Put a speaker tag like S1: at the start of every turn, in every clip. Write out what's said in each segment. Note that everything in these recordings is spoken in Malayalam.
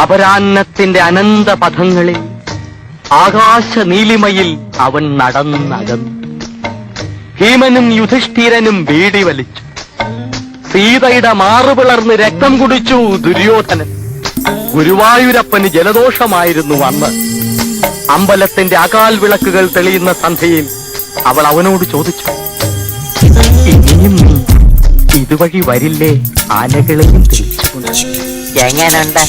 S1: അപരാന്നത്തിന്റെ അനന്ത പഥങ്ങളിൽ ആകാശ നീലിമയിൽ അവൻ നടന്നകന്നു. ഭീമനും യുധിഷ്ഠിരനും ബീഡി വലിച്ചു. സീതയുടെ മാറുപിളർന്ന് രക്തം കുടിച്ചു ദുര്യോധനൻ. ഗുരുവായൂരപ്പന് ജലദോഷമായിരുന്നു അന്ന്. അമ്പലത്തിന്റെ അകാൽ വിളക്കുകൾ തെളിയുന്ന സന്ധ്യയിൽ അവൾ അവനോട് ചോദിച്ചു, ഇനിയും നീ ഇതുവഴി വരില്ലേ ആനകളെയും തിരിച്ചു? എങ്ങനുണ്ട്?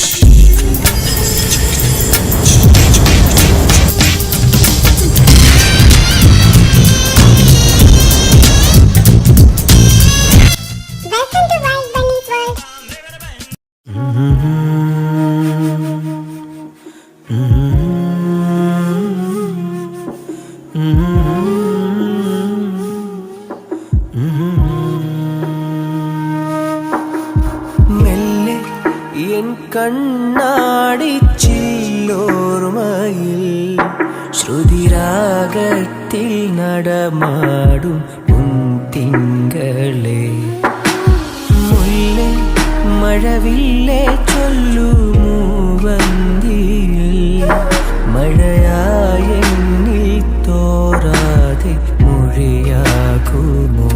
S2: മെല്ലെ എൻ കണ്ണാടിച്ചില്ലോർമയിൽ ശ്രുതിരാഗത്തിൽ നടമാടും തിങ്കളെ, മുല്ലേ മഴവില്ലേ ചൊല്ലുമൂ വന്തിയിൽ മഴയായെന്നിൽ തോരാതെ മൊഴിയാകുമോ?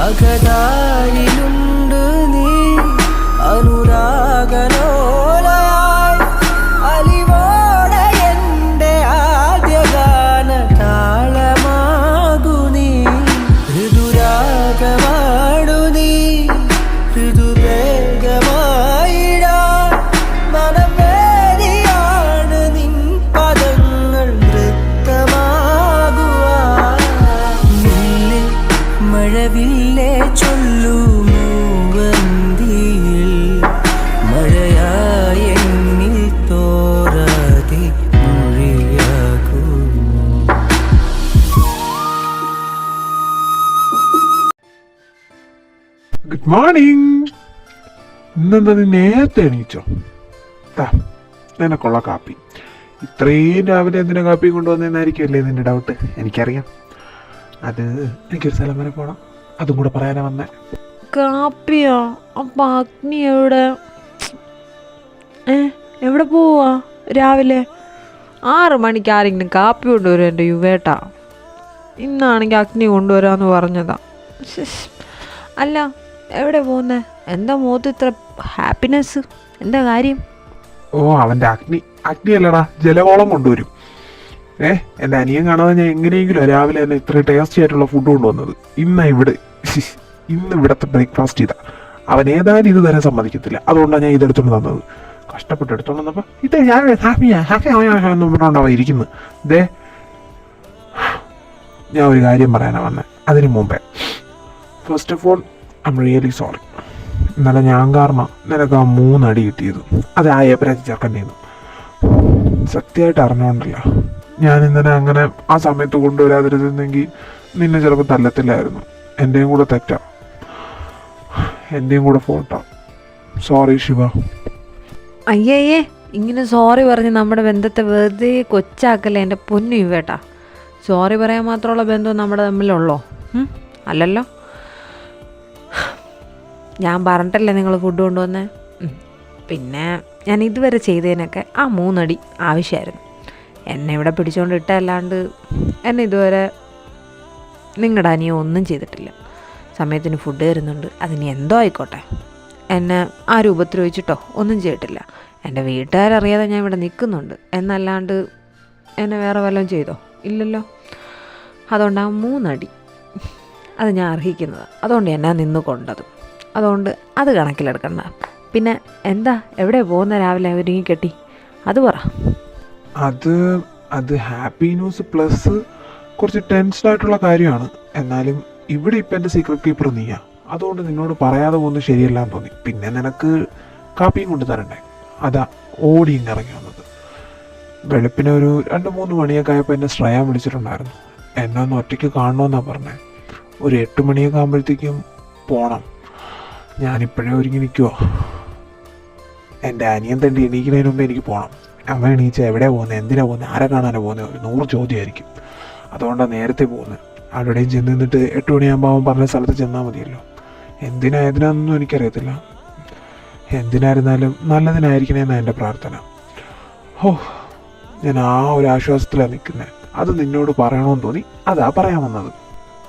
S2: അകതാരിലുണ്ട് നീ അനുരാഗലോലയായി, അലിവോടെ എൻ്റെ ആദ്യഗാന താളമാകു നീ, ഋതുരാഗമാടു നീ, ഋതുവേഗമായിടാൻ മനം വേദിയാണ് നിൻ പദങ്ങൾ നൃത്തമാകുവാൻ. മുല്ലേ മഴവില്ലേ ചൊല്ലുമോ വന്തിയിൽ മഴയായെന്നിൽ തോരാതെ മൊഴിയാകുമോ?
S3: Good morning. ഇന്നെന്താ നീ നേരത്തെ എണീച്ചോ? നിനക്കുള്ള കാപ്പി. ഇത്രയും രാവിലെ എന്തിനാ കാപ്പി കൊണ്ടുവന്നതെന്നായിരിക്കുമല്ലേ നിന്റെ ഡൗട്ട്? എനിക്കറിയാം. അത് എനിക്കൊരു സ്ഥലം വരെ പോകണം, അതും കൂടെ പറയാനാ വന്നേ.
S4: കാപ്പിയോ? അപ്പൊ അഗ്നി എവിടെ? എവിടെ പോവാ രാവിലെ? 6 മണിക്ക് ആരെങ്കിലും കാപ്പി കൊണ്ടുവരും എൻ്റെ യുവേട്ടാ. ഇന്നാണെങ്കിൽ അഗ്നി കൊണ്ടുവരാമെന്ന് പറഞ്ഞതാ. അല്ല, എവിടെ പോകുന്നേ? എന്താ മുഖത്ത് ഇത്ര ഹാപ്പിനെസ്? എന്താ കാര്യം?
S3: ഓ, അവൻ്റെ അഗ്നി അല്ലടാ, ജലകോളം കൊണ്ടുവരും. എൻ്റെ അനിയൻ കാണാതെ ഞാൻ എങ്ങനെയെങ്കിലും രാവിലെ തന്നെ ഇത്ര ടേസ്റ്റി ആയിട്ടുള്ള ഫുഡ് കൊണ്ടുവന്നത്. ഇന്ന് ഇവിടുത്തെ ബ്രേക്ക്ഫാസ്റ്റ് ചെയ്താ. അവൻ ഏതായാലും ഇത് തരാൻ സമ്മതിക്കത്തില്ല. അതുകൊണ്ടാണ് ഞാൻ ഇതെടുത്തോണ്ട് തന്നത്. കഷ്ടപ്പെട്ട് എടുത്തോണ്ട് വന്നപ്പോൾ ഇത് ഞാൻ ഹാപ്പിയാന്ന് പറഞ്ഞോണ്ടാവാ ഇരിക്കുന്നത്. ഞാൻ ഒരു കാര്യം പറയാനാ വന്നത്. അതിന് മുമ്പേ first of all I am really sorry. ഇന്നലെ ഞാൻ കാരണം നിനക്ക് ആ 3 അടി കിട്ടിയത്. അത് ആ ഏപ്രാച്ച് ചേർക്കേണ്ടിയിരുന്നു. സത്യമായിട്ട് അറിഞ്ഞോണ്ടല്ല ഞാൻ ഇന്നലെ അങ്ങനെ ആ സമയത്ത് കൊണ്ടുവരാതിരുന്നെങ്കിൽ നിന്നെ ചിലപ്പോൾ തല്ലത്തില്ലായിരുന്നു. എൻ്റെയും കൂടെ തെറ്റാ, എൻ്റെയും കൂടെ ഫോട്ടോ. സോറി ശിവ.
S4: അയ്യേ, ഇങ്ങനെ സോറി പറഞ്ഞ് നമ്മുടെ ബന്ധത്തെ വെറുതെ കൊച്ചാക്കല്ലേ എൻ്റെ പൊന്നു യുവേട്ടാ. സോറി പറയാൻ മാത്രമുള്ള ബന്ധം നമ്മുടെ തമ്മിലുള്ളോ? അല്ലല്ലോ. ഞാൻ പറഞ്ഞിട്ടല്ലേ നിങ്ങൾ ഫുഡ് കൊണ്ടുവന്നേ. പിന്നെ ഞാൻ ഇതുവരെ ചെയ്തതിനൊക്കെ ആ 3 അടി ആവശ്യമായിരുന്നു. എന്നെ ഇവിടെ പിടിച്ചുകൊണ്ട് ഇട്ടല്ലാണ്ട് എന്നെ ഇതുവരെ നിങ്ങളുടെ അനിയോ ഒന്നും ചെയ്തിട്ടില്ല. സമയത്തിന് ഫുഡ് തരുന്നുണ്ട്, അതിന് എന്തോ ആയിക്കോട്ടെ. എന്നെ ആരും ഉപദ്രവിച്ചിട്ടോ ഒന്നും ചെയ്തിട്ടില്ല. എൻ്റെ വീട്ടുകാരറിയാതെ ഞാൻ ഇവിടെ നിൽക്കുന്നുണ്ട് എന്നല്ലാണ്ട് എന്നെ വേറെ വല്ലതും ചെയ്തോ? ഇല്ലല്ലോ. അതുകൊണ്ട് ആ 3 അടി അത് ഞാൻ അർഹിക്കുന്നത്. അതുകൊണ്ട് എന്നാ നിന്ന് കൊണ്ടത്. അതുകൊണ്ട് അത് കണക്കിലെടുക്കണ്ട. പിന്നെ എന്താ, എവിടെ പോകുന്ന രാവിലെ ഒരുങ്ങി കെട്ടി? അത് പറ.
S3: അത് ഹാപ്പി ന്യൂസ് പ്ലസ് കുറച്ച് ടെൻസ്ഡ് ആയിട്ടുള്ള കാര്യമാണ്. എന്നാലും ഇവിടെ ഇപ്പം എൻ്റെ സീക്രട്ട് കീപ്പർ നീയാ. അതുകൊണ്ട് നിന്നോട് പറയാതെ പോകുന്നത് ശരിയല്ലാന്ന് തോന്നി. പിന്നെ നിനക്ക് കാപ്പിയും കൊണ്ട് തരണ്ടേ, അതാ ഓടി ഇറങ്ങി വന്നത്. വെളുപ്പിനെ ഒരു 2-3 മണിയൊക്കെ ആയപ്പോൾ എന്നെ ശ്രേയ വിളിച്ചിട്ടുണ്ടായിരുന്നു. എന്നെ ഒന്ന് ഒറ്റയ്ക്ക് കാണണമെന്നാണ് പറഞ്ഞത്. ഒരു 8 മണിയൊക്കെ ആകുമ്പോഴത്തേക്കും പോകണം. ഞാനിപ്പോഴേ ഒരുങ്ങി നിൽക്കുവോ. എൻ്റെ അനിയൻ തണ്ടി എണീക്കുന്നതിന് മുമ്പ് എനിക്ക് പോകണം. അമ്മ എണീച്ച എവിടെയാണ് പോകുന്നത്, എന്തിനാണ് പോകുന്നത്, ആരെ കാണാനാണ് പോകുന്നത്, ഒരു 100 ചോദ്യമായിരിക്കും. അതുകൊണ്ടാണ് നേരത്തെ പോകുന്നത്. അവിടെയും ചെന്ന് നിന്നിട്ട് 8 മണിയാകുമ്പോൾ അവൻ പറഞ്ഞ സ്ഥലത്ത് ചെന്നാൽ മതിയല്ലോ. എന്തിനാന്നൊന്നും എനിക്കറിയത്തില്ല. എന്തിനായിരുന്നാലും നല്ലതിനായിരിക്കണേന്നാണ് എൻ്റെ പ്രാർത്ഥന. ഓ, ഞാൻ ആ ഒരു ആശ്വാസത്തിലാണ് നിൽക്കുന്നത്. അത് നിന്നോട് പറയണമെന്ന് തോന്നി, അതാ പറയാൻ വന്നത്.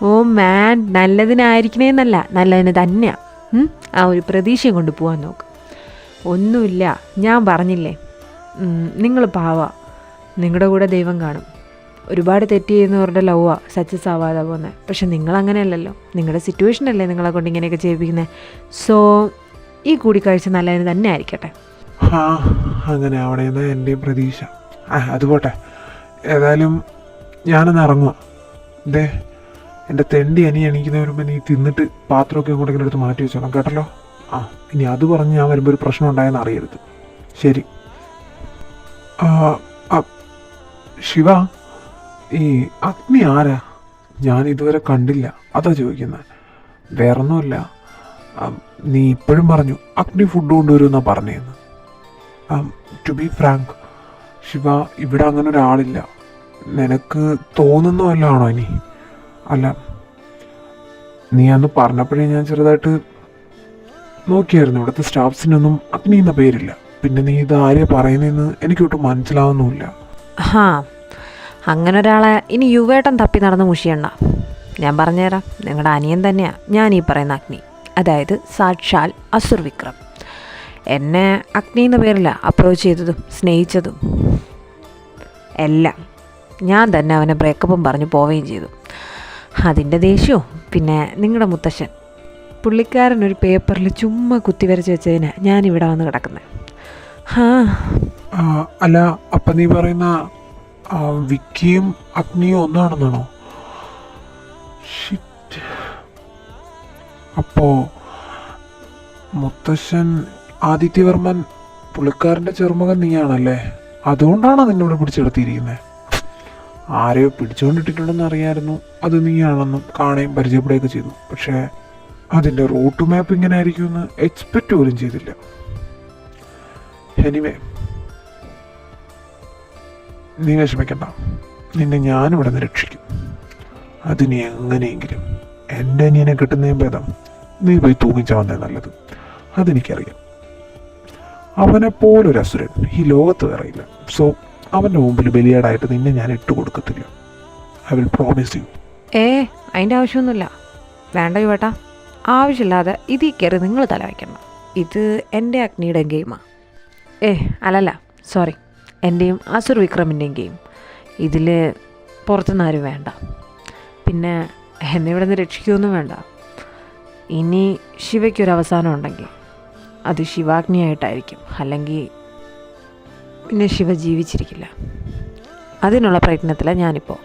S4: ഓ മാൻ, നല്ലതിനായിരിക്കണേന്നല്ല, നല്ലതിന് തന്നെയാ. ആ ഒരു പ്രതീക്ഷയും കൊണ്ട് പോകാൻ നോക്ക്. ഒന്നുമില്ല, ഞാൻ പറഞ്ഞില്ലേ, നിങ്ങൾ പാവ, നിങ്ങളുടെ കൂടെ ദൈവം കാണും. ഒരുപാട് തെറ്റ് ചെയ്യുന്നവരുടെ ലവാ സക്സസ് ആവാതെ പോകുന്നത്. പക്ഷെ നിങ്ങളങ്ങനെയല്ലല്ലോ, നിങ്ങളുടെ സിറ്റുവേഷനല്ലേ നിങ്ങളെ കൊണ്ട് ഇങ്ങനെയൊക്കെ ചെയ്യിപ്പിക്കുന്നത്. സോ ഈ കൂടിക്കാഴ്ച നല്ലതിന് തന്നെ ആയിരിക്കട്ടെ.
S3: ആ, അങ്ങനെ അവിടെയെന്ന് എൻ്റെയും പ്രതീക്ഷ. അത് പോട്ടെ, ഏതായാലും ഞാനൊന്ന് ഇറങ്ങുക. ഇതേ എൻ്റെ തെണ്ടി എണീക്കുന്ന വരുമ്പോൾ നീ തിന്നിട്ട് പാത്രമൊക്കെ ഇങ്ങോട്ടെങ്കിലും എടുത്ത് മാറ്റി വെച്ചോളാം കേട്ടല്ലോ. ഇനി അത് പറഞ്ഞ് ഞാൻ വരുമ്പോൾ ഒരു പ്രശ്നം ഉണ്ടായെന്ന് അറിയരുത്. ശരി. ശിവ, ഈ അഗ്നി ആരാ? ഞാൻ ഇതുവരെ കണ്ടില്ല, അതാ ചോദിക്കുന്നത്. വേറൊന്നുമില്ല, നീ ഇപ്പോഴും പറഞ്ഞു അഗ്നി ഫുഡ് കൊണ്ടുവരുമെന്നാണ് പറഞ്ഞതെന്ന്. ടു ബി ഫ്രാങ്ക് ശിവ, ഇവിടെ അങ്ങനെ ഒരാളില്ല. നിനക്ക് തോന്നുന്ന വല്ലതാണോ ഇനി? അല്ല, നീ അന്ന് പറഞ്ഞപ്പോഴേ ഞാൻ ചെറുതായിട്ട് നോക്കിയായിരുന്നു. ഇവിടുത്തെ സ്റ്റാഫ്സിനൊന്നും അഗ്നി എന്ന പേരില്ല. പിന്നെ നീ ഇത് ആരെയാ പറയുന്നതെന്ന് എനിക്കൊട്ടും മനസ്സിലാവുന്നുമില്ല.
S4: അങ്ങനെ ഒരാളെ ഇനി യുവേട്ടൻ തപ്പി നടന്ന് മുഷിയണ്ട. ഞാൻ പറഞ്ഞുതരാം, നിങ്ങളുടെ അനിയൻ തന്നെയാണ് ഞാൻ ഈ പറയുന്ന അഗ്നി, അതായത് സാക്ഷാൽ അസുർ വിക്രം. എന്നെ അഗ്നി എന്ന പേരില്ല അപ്രോച്ച് ചെയ്തതും സ്നേഹിച്ചതും എല്ലാം. ഞാൻ തന്നെ അവനെ ബ്രേക്കപ്പും പറഞ്ഞു പോവുകയും ചെയ്തു. അതിൻ്റെ ദേഷ്യവും പിന്നെ നിങ്ങളുടെ മുത്തശ്ശൻ പുള്ളിക്കാരൻ ഒരു പേപ്പറിൽ ചുമ്മാ കുത്തി വരച്ച് വെച്ചതിന് ഞാനിവിടെ വന്ന് കിടക്കുന്നത്.
S3: അല്ല, അപ്പം നീ പറയുന്ന വിക്കിയും അഗ്നിയും ഒന്നാണെന്നാണോ? അപ്പോ മുത്തശ്ശൻ ആദിത്യവർമ്മൻ പുള്ളിക്കാരൻ്റെ ചെറുമകൻ നീയാണല്ലേ? അതുകൊണ്ടാണോ നിന്നോട് പിടിച്ചെടുത്തിരിക്കുന്നത്? ആരെയോ പിടിച്ചുകൊണ്ടിട്ടിട്ടുണ്ടെന്ന് അറിയായിരുന്നു, അത് നീയാണെന്നും കാണുകയും പരിചയപ്പെടുകയൊക്കെ ചെയ്തു. പക്ഷേ അതിൻ്റെ റൂട്ട് മാപ്പ് ഇങ്ങനെ ആയിരിക്കുമെന്ന് എക്സ്പെക്റ്റ് പോലും ചെയ്തില്ല. എനിവേ, നീ വിഷമിക്കണ്ട, നിന്നെ ഞാനിവിടെ നിന്ന് രക്ഷിക്കും. അതിനി എങ്ങനെയെങ്കിലും എൻ്റെ അനിയനെ കിട്ടുന്നതും ഭേദം നീ പോയി തൂങ്ങിച്ചാവുന്നേ നല്ലത്. അതെനിക്കറിയാം. അവനെപ്പോലൊരു അസുരൻ ഈ ലോകത്ത് വേറെയില്ല. സോ അവൻ്റെ മുമ്പിൽ ബലിയാടായിട്ട് നിന്നെ ഞാൻ ഇട്ട് കൊടുക്കത്തില്ല. I will promise U.
S4: അതിൻ്റെ ആവശ്യമൊന്നുമില്ല. വേണ്ട യുവേട്ടാ, ആവശ്യമില്ലാതെ ഇതിൽ കയറി നിങ്ങൾ തല വയ്ക്കണം. ഇത് എൻ്റെ അഗ്നിയുടെ ഗെയിമാണ്. അല്ലല്ല, സോറി, എൻ്റെയും അസുർ വിക്രമിൻ്റെയും ഗെയിം. ഇതിൽ പുറത്തുനിന്ന് ആരും വേണ്ട. പിന്നെ എന്നെ ഇവിടെ നിന്ന് രക്ഷിക്കുകയൊന്നും വേണ്ട. ഇനി ശിവയ്ക്കൊരവസാനം ഉണ്ടെങ്കിൽ അത് ശിവാഗ്നിയായിട്ടായിരിക്കും, അല്ലെങ്കിൽ പിന്നെ ശിവ ജീവിച്ചിരിക്കില്ല. അതിനുള്ള പ്രയത്നത്തിലാണ് ഞാനിപ്പോൾ.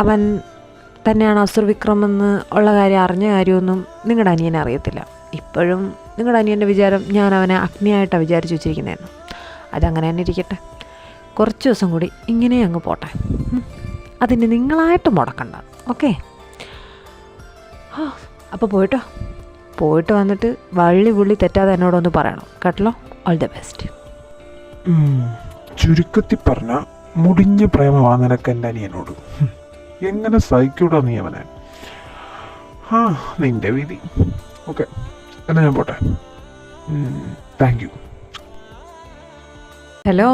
S4: അവൻ തന്നെയാണ് അസുർ വിക്രമെന്ന് ഉള്ള കാര്യം അറിഞ്ഞ കാര്യമൊന്നും നിങ്ങളുടെ അനിയനെ അറിയത്തില്ല. ഇപ്പോഴും നിങ്ങളുടെ അനിയൻ്റെ വിചാരം ഞാൻ അവനെ അഗ്നിയായിട്ടാണ് വിചാരിച്ച് വെച്ചിരിക്കുന്നതെന്ന്. അതങ്ങനെ തന്നെ ഇരിക്കട്ടെ. കുറച്ച് ദിവസം കൂടി ഇങ്ങനെ അങ്ങ് പോട്ടെ. അതിന് നിങ്ങളായിട്ട് മുടക്കണ്ട, ഓക്കെ? അപ്പോൾ പോയിട്ട് വന്നിട്ട് വള്ളി തെറ്റാതെ എന്നോടൊന്ന് പറയണം കേട്ടല്ലോ. All the best.
S3: ചുരുക്കത്തിൽ പറഞ്ഞ മുടിഞ്ഞ പ്രേമമാണ് നിനക്ക് എൻ്റെ അനിയനോട്. എങ്ങനെ സഹിക്കൂടാ നീ അവനെ? നിന്റെ വിധി. ഓക്കെ, എന്നാ ഞാൻ പോട്ടെ. Thank you.
S4: ഹലോ,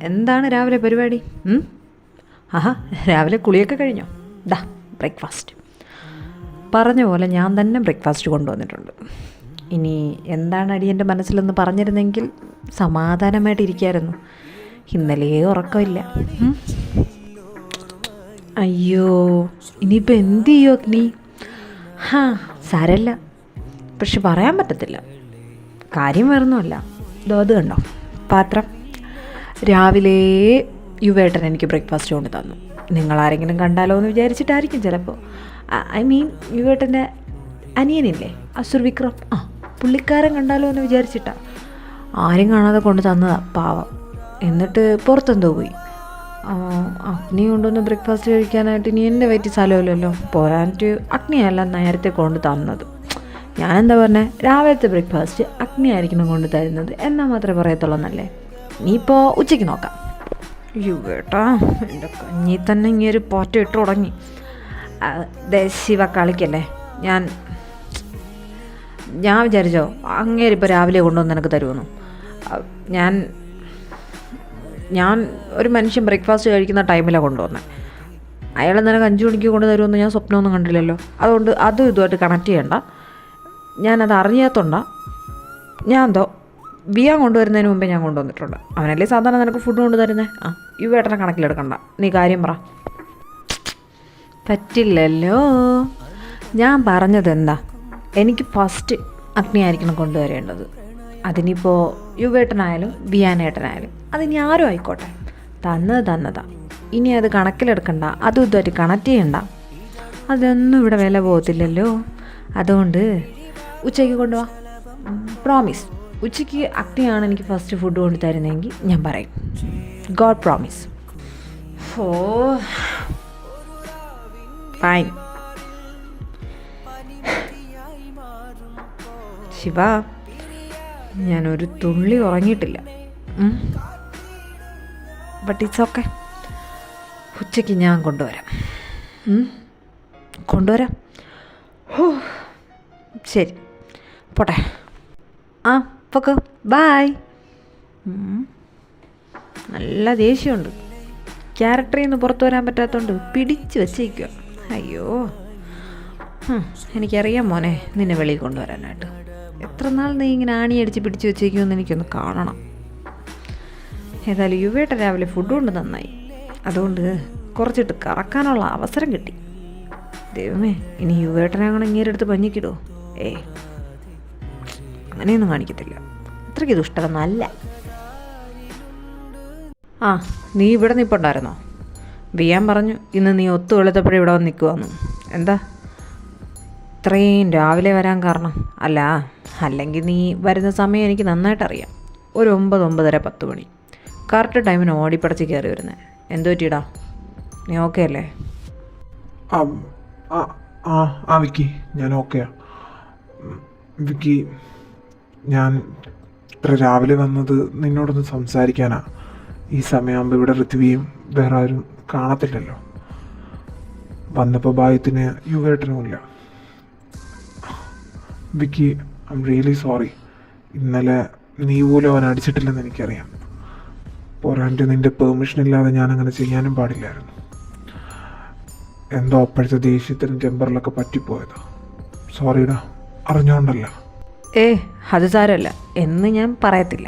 S4: എന്താണ് രാവിലെ പരിപാടി? രാവിലെ കുളിയൊക്കെ കഴിഞ്ഞോ? ബ്രേക്ക്ഫാസ്റ്റ്. പറഞ്ഞ പോലെ ഞാൻ തന്നെ ബ്രേക്ക്ഫാസ്റ്റ് കൊണ്ടുവന്നിട്ടുണ്ട്. ഇനി എന്താണ് അടിയൻ്റെ മനസ്സിലെന്ന് പറഞ്ഞിരുന്നെങ്കിൽ സമാധാനമായിട്ടിരിക്കായിരുന്നു. ഇന്നലെ ഉറക്കമില്ല. അയ്യോ, ഇനിയിപ്പോൾ എന്ത് ചെയ്യും അഗ്നി? സാരമില്ല, പക്ഷെ പറയാൻ പറ്റത്തില്ല. കാര്യം വേറൊന്നുമല്ല. അത് കണ്ടോ പാത്രം? രാവിലെ യുവേട്ടൻ എനിക്ക് ബ്രേക്ക്ഫാസ്റ്റ് കൊണ്ട് തന്നു. നിങ്ങളാരെങ്കിലും കണ്ടാലോ എന്ന് വിചാരിച്ചിട്ടായിരിക്കും ചിലപ്പോൾ. ഐ മീൻ യുവേട്ടൻ്റെ അനിയനില്ലേ അസുർ വിക്രം, പുള്ളിക്കാരൻ കണ്ടാലോ എന്ന് വിചാരിച്ചിട്ടാ. ആരും കാണാതെ കൊണ്ട് തന്നതാ പാവം. എന്നിട്ട് പുറത്തെന്തോ പോയി. അഗ്നി കൊണ്ടുവന്ന് ബ്രേക്ക്ഫാസ്റ്റ് കഴിക്കാനായിട്ട് ഇനി എൻ്റെ വയറ്റിൽ സ്ഥലമില്ലല്ലോ. പോരാനിട്ട് അഗ്നിയല്ല നേരത്തെ കൊണ്ട് തന്നത്. ഞാനെന്താ പറഞ്ഞത്, രാവിലത്തെ ബ്രേക്ക്ഫാസ്റ്റ് അഗ്നി ആയിരിക്കണം കൊണ്ട് തരുന്നത് എന്നാൽ മാത്രമേ പറയത്തുള്ളൂ എന്നല്ലേ. ഇനിയിപ്പോൾ ഉച്ചയ്ക്ക് നോക്കാം. അയ്യോ കേട്ടാ, എൻ്റെ കഞ്ഞി തന്നെ ഇങ്ങനെ പോറ്റ ഇട്ട് തുടങ്ങി. ശിവ കളിക്കല്ലേ, ഞാൻ ഞാൻ വിചാരിച്ചോ അങ്ങേര് ഇപ്പോൾ രാവിലെ കൊണ്ടുവന്ന് എനിക്ക് തരുമെന്നു. ഞാൻ ഞാൻ ഒരു മനുഷ്യൻ ബ്രേക്ക്ഫാസ്റ്റ് കഴിക്കുന്ന ടൈമിലാണ് കൊണ്ടുവന്നത്. അയാൾ നിനക്ക് 5 മണിക്ക് കൊണ്ട് തരുമെന്ന് ഞാൻ സ്വപ്നമൊന്നും കണ്ടില്ലല്ലോ. അതുകൊണ്ട് അതും ഇതുമായിട്ട് കണക്ട് ചെയ്യണ്ട. ഞാനത് അറിയാത്തോണ്ടാ. ഞാൻ എന്തോ വിയാൻ കൊണ്ടുവരുന്നതിന് മുമ്പേ ഞാൻ കൊണ്ടുവന്നിട്ടുണ്ട്. അവനല്ലേ സാധാരണ നിനക്ക് ഫുഡ് കൊണ്ട് തരുന്നേ. വേട്ടനെ കണക്കിലെടുക്കണ്ട, നീ കാര്യം പറ. പറ്റില്ലല്ലോ. ഞാൻ പറഞ്ഞത് എന്താ, എനിക്ക് ഫസ്റ്റ് അഗ്നിയായിരിക്കണം കൊണ്ടുവരേണ്ടത്. അതിനിപ്പോൾ യുവേട്ടനായാലും വിയാനേട്ടനായാലും അതിനി ആരും ആയിക്കോട്ടെ, തന്നതാ. ഇനി അത് കണക്കിലെടുക്കണ്ട, അതും ഇതുമായിട്ട് കണക്ട് ചെയ്യണ്ട. അതൊന്നും ഇവിടെ വില പോകത്തില്ലല്ലോ. അതുകൊണ്ട് ഉച്ചയ്ക്ക് കൊണ്ടുപോവാ. പ്രോമിസ്. ഉച്ചയ്ക്ക് അഗ്നിയാണ് എനിക്ക് ഫസ്റ്റ് ഫുഡ് കൊണ്ട് തരുന്നതെങ്കിൽ ഞാൻ പറയും. God promise. Oh fine. Shiva, ഞാനൊരു തുള്ളി ഉറങ്ങിയിട്ടില്ല. But it's okay. ഉച്ചയ്ക്ക് ഞാൻ കൊണ്ടുവരാം. ശരി, പോട്ടെ. പൊക്കോ, ബായ്. നല്ല ദേഷ്യമുണ്ട്. ക്യാരക്ടറിൽ നിന്ന് പുറത്തു വരാൻ പറ്റാത്തതുകൊണ്ട് പിടിച്ച് വെച്ചേക്കുക. അയ്യോ, എനിക്കറിയാം മോനെ നിന്നെ വെളിയിൽ കൊണ്ടുവരാനായിട്ട്. എത്ര നാൾ നീ ഇങ്ങനെ ആണിയടിച്ച് പിടിച്ച് വെച്ചേക്കുമെന്ന് എനിക്കൊന്ന് കാണണം. ഏതായാലും യുവേട്ട രാവിലെ ഫുഡ് കൊണ്ട് നന്നായി. അതുകൊണ്ട് കുറച്ചിട്ട് കറക്കാനുള്ള അവസരം കിട്ടി. ദൈവമേ, ഇനി യുവേട്ടനെ അങ്ങനെ ഇങ്ങേരെടുത്ത് പഞ്ഞിക്കിടുമോ? അങ്ങനെയൊന്നും കാണിക്കത്തില്ല. അത്രയ്ക്ക് ദുഷ്ടമൊന്നുമല്ല. നീ ഇവിടെ നിൽപ്പുണ്ടായിരുന്നോ? വിയാൻ പറഞ്ഞു ഇന്ന് നീ ഒത്തു വെളുത്തപ്പോഴേ ഇവിടെ വന്ന് നിൽക്കുവാന്ന്. എന്താ ഇത്രയും രാവിലെ വരാൻ കാരണം? അല്ലെങ്കിൽ നീ വരുന്ന സമയം എനിക്ക് നന്നായിട്ടറിയാം. ഒരു 9-9:30 10 മണി കറക്റ്റ് ടൈമിന് ഓടിപ്പടച്ച് കയറി വരുന്നത്. എന്തു പറ്റിയിടാ? നീ ഓക്കെ അല്ലേ?
S3: വിക്കി, ഞാൻ ഓക്കെയാ. വിക്കി, ഞാൻ ഇത്ര രാവിലെ വന്നത് നിന്നോടൊന്ന് സംസാരിക്കാനാ. ഈ സമയമാകുമ്പോൾ ഇവിടെ ഋത്വിയും വേറെ ആരും കാണത്തില്ലല്ലോ. വന്നപ്പോൾ ഭാഗ്യത്തിന് യുവേട്ടനുമില്ല. വിക്കി, ഐ എം റിയലി സോറി. ഇന്നലെ നീ പോലും അവൻ അടിച്ചിട്ടില്ലെന്ന് എനിക്കറിയാം. പോരാണ്ട് നിൻ്റെ പെർമിഷൻ ഇല്ലാതെ ഞാനങ്ങനെ ചെയ്യാനും പാടില്ലായിരുന്നു. എന്തോ അപ്പോഴത്തെ ദേഷ്യത്തിനും ടെമ്പറിലൊക്കെ പറ്റിപ്പോയതാ. സോറിടാ, അറിഞ്ഞോണ്ടല്ല.
S4: അത് സാരമല്ല എന്ന് ഞാൻ പറയത്തില്ല.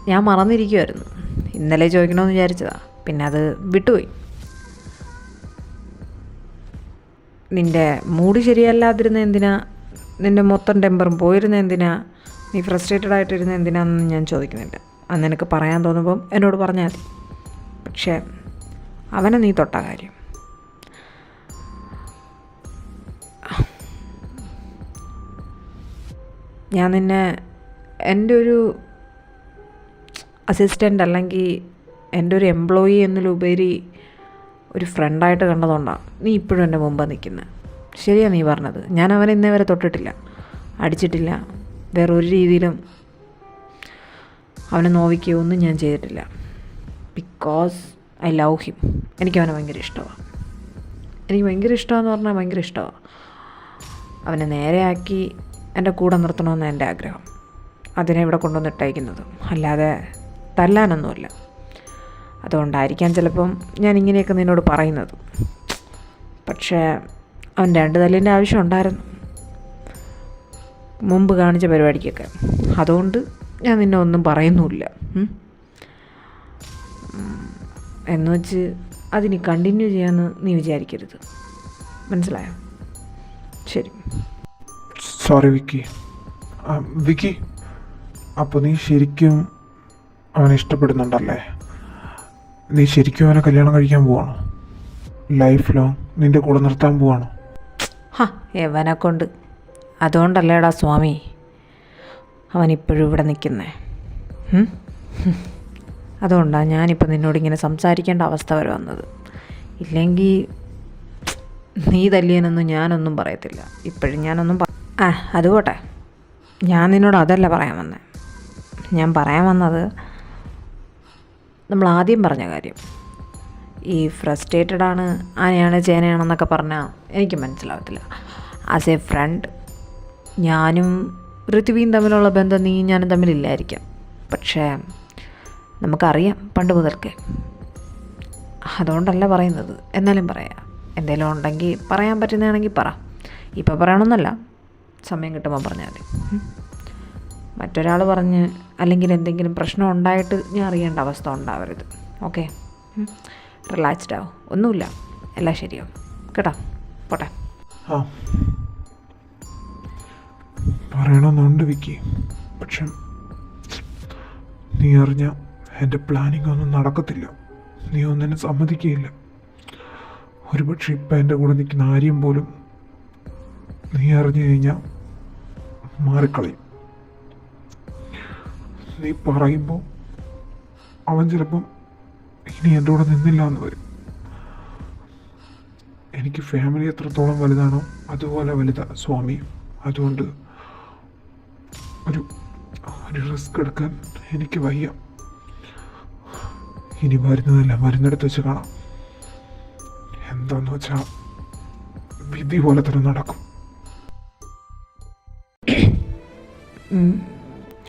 S4: ഞാൻ മറന്നിരിക്കുമായിരുന്നു. ഇന്നലെ ചോദിക്കണമെന്ന് വിചാരിച്ചതാ, പിന്നെ അത് വിട്ടുപോയി. നിൻ്റെ മൂഡ് ശരിയല്ലാതിരുന്ന എന്തിനാ? നിൻ്റെ മൊത്തം ടെമ്പറും പോയിരുന്ന എന്തിനാ? നീ ഫ്രസ്ട്രേറ്റഡ് ആയിട്ടിരുന്ന എന്തിനാണെന്ന് ഞാൻ ചോദിക്കുന്നില്ല. അന്ന് എനിക്ക് പറയാൻ തോന്നുമ്പം എന്നോട് പറഞ്ഞാൽ മതി. പക്ഷേ അവനെ നീ തൊട്ട കാര്യം ഞാൻ നിന്നെ എൻ്റെ ഒരു അസിസ്റ്റൻ്റ് അല്ലെങ്കിൽ എൻ്റെ ഒരു എംപ്ലോയി എന്നതിലുപരി ഒരു ഫ്രണ്ടായിട്ട് കണ്ടതുകൊണ്ടാണ് നീ ഇപ്പോഴും എൻ്റെ മുമ്പ് നിൽക്കുന്നത്. ശരിയാണ് നീ പറഞ്ഞത്. ഞാൻ അവനെ ഇന്നേ വരെ തൊട്ടിട്ടില്ല, അടിച്ചിട്ടില്ല, വേറൊരു രീതിയിലും അവനെ നോവിക്കുകയോ ഒന്നും ഞാൻ ചെയ്തിട്ടില്ല. Because I love him. എനിക്കവനെ ഭയങ്കര ഇഷ്ടമാണ്. എനിക്ക് ഭയങ്കര ഇഷ്ടമാണെന്ന് പറഞ്ഞാൽ ഭയങ്കര ഇഷ്ടമാണ്. അവനെ നേരെയാക്കി എൻ്റെ കൂടെ നിർത്തണമെന്ന് എൻ്റെ ആഗ്രഹം. അതിനെ ഇവിടെ കൊണ്ടുവന്നിട്ടയക്കുന്നത്, അല്ലാതെ തല്ലാനൊന്നുമില്ല. അതുകൊണ്ടായിരിക്കാം ചിലപ്പം ഞാൻ ഇങ്ങനെയൊക്കെ നിന്നോട് പറയുന്നത്. പക്ഷേ അവൻ 2 തല്ലിൻ്റെ ആവശ്യം ഉണ്ടായിരുന്നു മുമ്പ് കാണിച്ച പരിപാടിക്കൊക്കെ. അതുകൊണ്ട് ഞാൻ നിന്നെ ഒന്നും പറയുന്നുമില്ല. എന്ന് വെച്ച് അതിന് കണ്ടിന്യൂ ചെയ്യാമെന്ന് നീ വിചാരിക്കരുത്. മനസ്സിലായോ? ശരി.
S3: സോറി വിക്കി. വിക്കി, അപ്പോൾ നീ ശരിക്കും അവനെ ഇഷ്ടപ്പെടുന്നുണ്ടല്ലേ? നീ ശരിക്കും അവനെ കല്യാണം കഴിക്കാൻ പോവാണോ? ലൈഫ് ലോങ് നിൻ്റെ കൂടെ നിർത്താൻ പോവാണോ?
S4: എവനെ കൊണ്ട്. അതുകൊണ്ടല്ലേടാ സ്വാമി അവനിപ്പോഴും ഇവിടെ നിൽക്കുന്നേ. അതുകൊണ്ടാണ് ഞാനിപ്പോൾ നിന്നോടിങ്ങനെ സംസാരിക്കേണ്ട അവസ്ഥ വരെ വന്നത്. ഇല്ലെങ്കിൽ നീ തല്ലിയനൊന്നും ഞാനൊന്നും പറയത്തില്ല. ഇപ്പോഴും ഞാനൊന്നും അത് പോട്ടെ. ഞാൻ നിന്നോട് അതല്ല പറയാൻ വന്നത്. ഞാൻ പറയാൻ വന്നത് നമ്മൾ ആദ്യം പറഞ്ഞ കാര്യം. ഈ ഫ്രസ്ട്രേറ്റഡാണ്, ആനയാണ് ചേനയാണെന്നൊക്കെ പറഞ്ഞാൽ എനിക്ക് മനസ്സിലാവത്തില്ല. ആസ് എ ഫ്രണ്ട് ഞാനും ഋത്വിയും തമ്മിലുള്ള ബന്ധം നീ ഞാനും തമ്മിലില്ലായിരിക്കാം. പക്ഷേ നമുക്കറിയാം പണ്ട് മുതൽക്കേ. അതുകൊണ്ടല്ല പറയുന്നത്, എന്നാലും പറയാം. എന്തെങ്കിലും ഉണ്ടെങ്കിൽ പറയാൻ പറ്റുന്നതാണെങ്കിൽ പറ. ഇപ്പോൾ പറയണമെന്നല്ല, സമയം കിട്ടുമ്പോൾ പറഞ്ഞാൽ മതി. മറ്റൊരാൾ പറഞ്ഞ് അല്ലെങ്കിൽ എന്തെങ്കിലും പ്രശ്നം ഉണ്ടായിട്ട് ഞാൻ അറിയേണ്ട അവസ്ഥ ഉണ്ടാവരുത്. ഓക്കെ, റിലാക്സ്ഡ് ആവും. ഒന്നുമില്ല, എല്ലാം ശരിയാവും കേട്ടോ. പോട്ടെ.
S3: ആ പറയണമെന്നുണ്ട് വിക്കി, പക്ഷെ നീ അറിഞ്ഞ എൻ്റെ പ്ലാനിങ് ഒന്നും നടക്കത്തില്ല. നീ ഒന്നിനും സമ്മതിക്കുകയില്ല. ഒരുപക്ഷെ ഇപ്പം എൻ്റെ കൂടെ നിൽക്കുന്ന ആര്യം പോലും നീ അറിഞ്ഞു കഴിഞ്ഞാൽ മാറിക്കളയും. നീ പറയുമ്പോൾ അവൻ ചിലപ്പം ഇനി എൻ്റെ കൂടെ നിന്നില്ല എന്ന് വരും. എനിക്ക് ഫാമിലി എത്രത്തോളം വലുതാണോ അതുപോലെ വലുതാണ് സ്വാമി. അതുകൊണ്ട് ഒരു റിസ്ക് എടുക്കാൻ എനിക്ക് വയ്യ. ഇനി വരുന്നിടത്ത് വെച്ച് കാണാം. എന്താന്ന് വെച്ചാൽ വിധി പോലെ തന്നെ നടക്കും.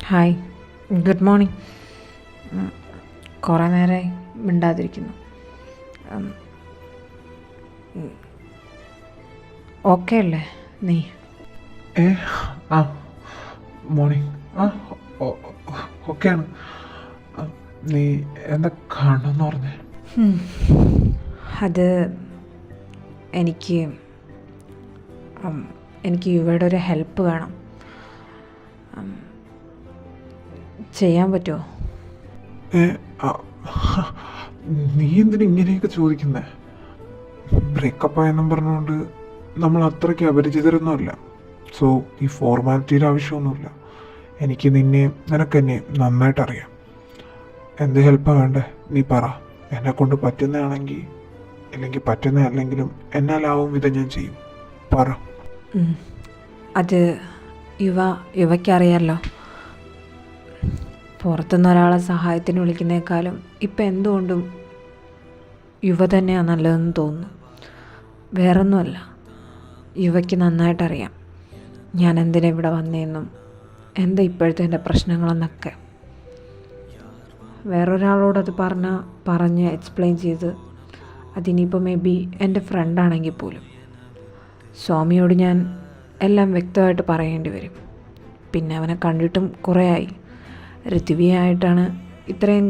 S4: Hi, good morning. കുറേ നേരമായി മിണ്ടാതിരിക്കുന്നു. ഓക്കെ അല്ലേ നീ?
S3: ആ മോർണിംഗ്. ആ ഓക്കെയാണ്. നീ എന്താ കാണണമെന്ന് പറഞ്ഞേ?
S4: അത് എനിക്ക് ഇവിടെ ഒരു ഹെൽപ്പ് വേണം. ചെയ്യാൻ പറ്റുമോ?
S3: നീ എന്തിനാ ഇങ്ങനെയൊക്കെ ചോദിക്കുന്നേ? ബ്രേക്കപ്പ് ആയെന്നും പറഞ്ഞുകൊണ്ട് നമ്മൾ അത്രയ്ക്ക് അപരിചിതരൊന്നുമല്ല. സോ ഈ ഫോർമാലിറ്റിയുടെ ആവശ്യമൊന്നുമില്ല. എനിക്ക് നിനക്കെന്നെ നന്നായിട്ട് അറിയാം. എന്ത് ഹെൽപ്പാണ് വേണ്ടേ നീ പറ. എന്നെ കൊണ്ട് പറ്റുന്നതാണെങ്കിൽ, ഇല്ലെങ്കിൽ പറ്റുന്നതല്ലെങ്കിലും എന്നാലാവും വിധം ഞാൻ ചെയ്യും. പറ.
S4: അത് യുവയ്ക്കറിയാമല്ലോ. പുറത്തുനിന്ന് ഒരാളെ സഹായത്തിന് വിളിക്കുന്നേക്കാളും ഇപ്പം എന്തുകൊണ്ടും യുവ തന്നെയാണ് നല്ലതെന്ന് തോന്നുന്നു. വേറൊന്നുമല്ല, യുവയ്ക്ക് നന്നായിട്ടറിയാം ഞാൻ എന്തിനാ ഇവിടെ വന്നതെന്നും എന്താ ഇപ്പോഴത്തെ എൻ്റെ പ്രശ്നങ്ങളെന്നൊക്കെ. വേറൊരാളോടത് പറഞ്ഞ് എക്സ്പ്ലെയിൻ ചെയ്ത് അതിനിപ്പോൾ മേ ബി എൻ്റെ ഫ്രണ്ടാണെങ്കിൽ പോലും സ്വാമിയോട് ഞാൻ എല്ലാം വ്യക്തമായിട്ട് പറയേണ്ടി വരും. പിന്നെ അവനെ കണ്ടിട്ടും കുറേ ആയി. ഋത്വിയായിട്ടാണ് ഇത്രയും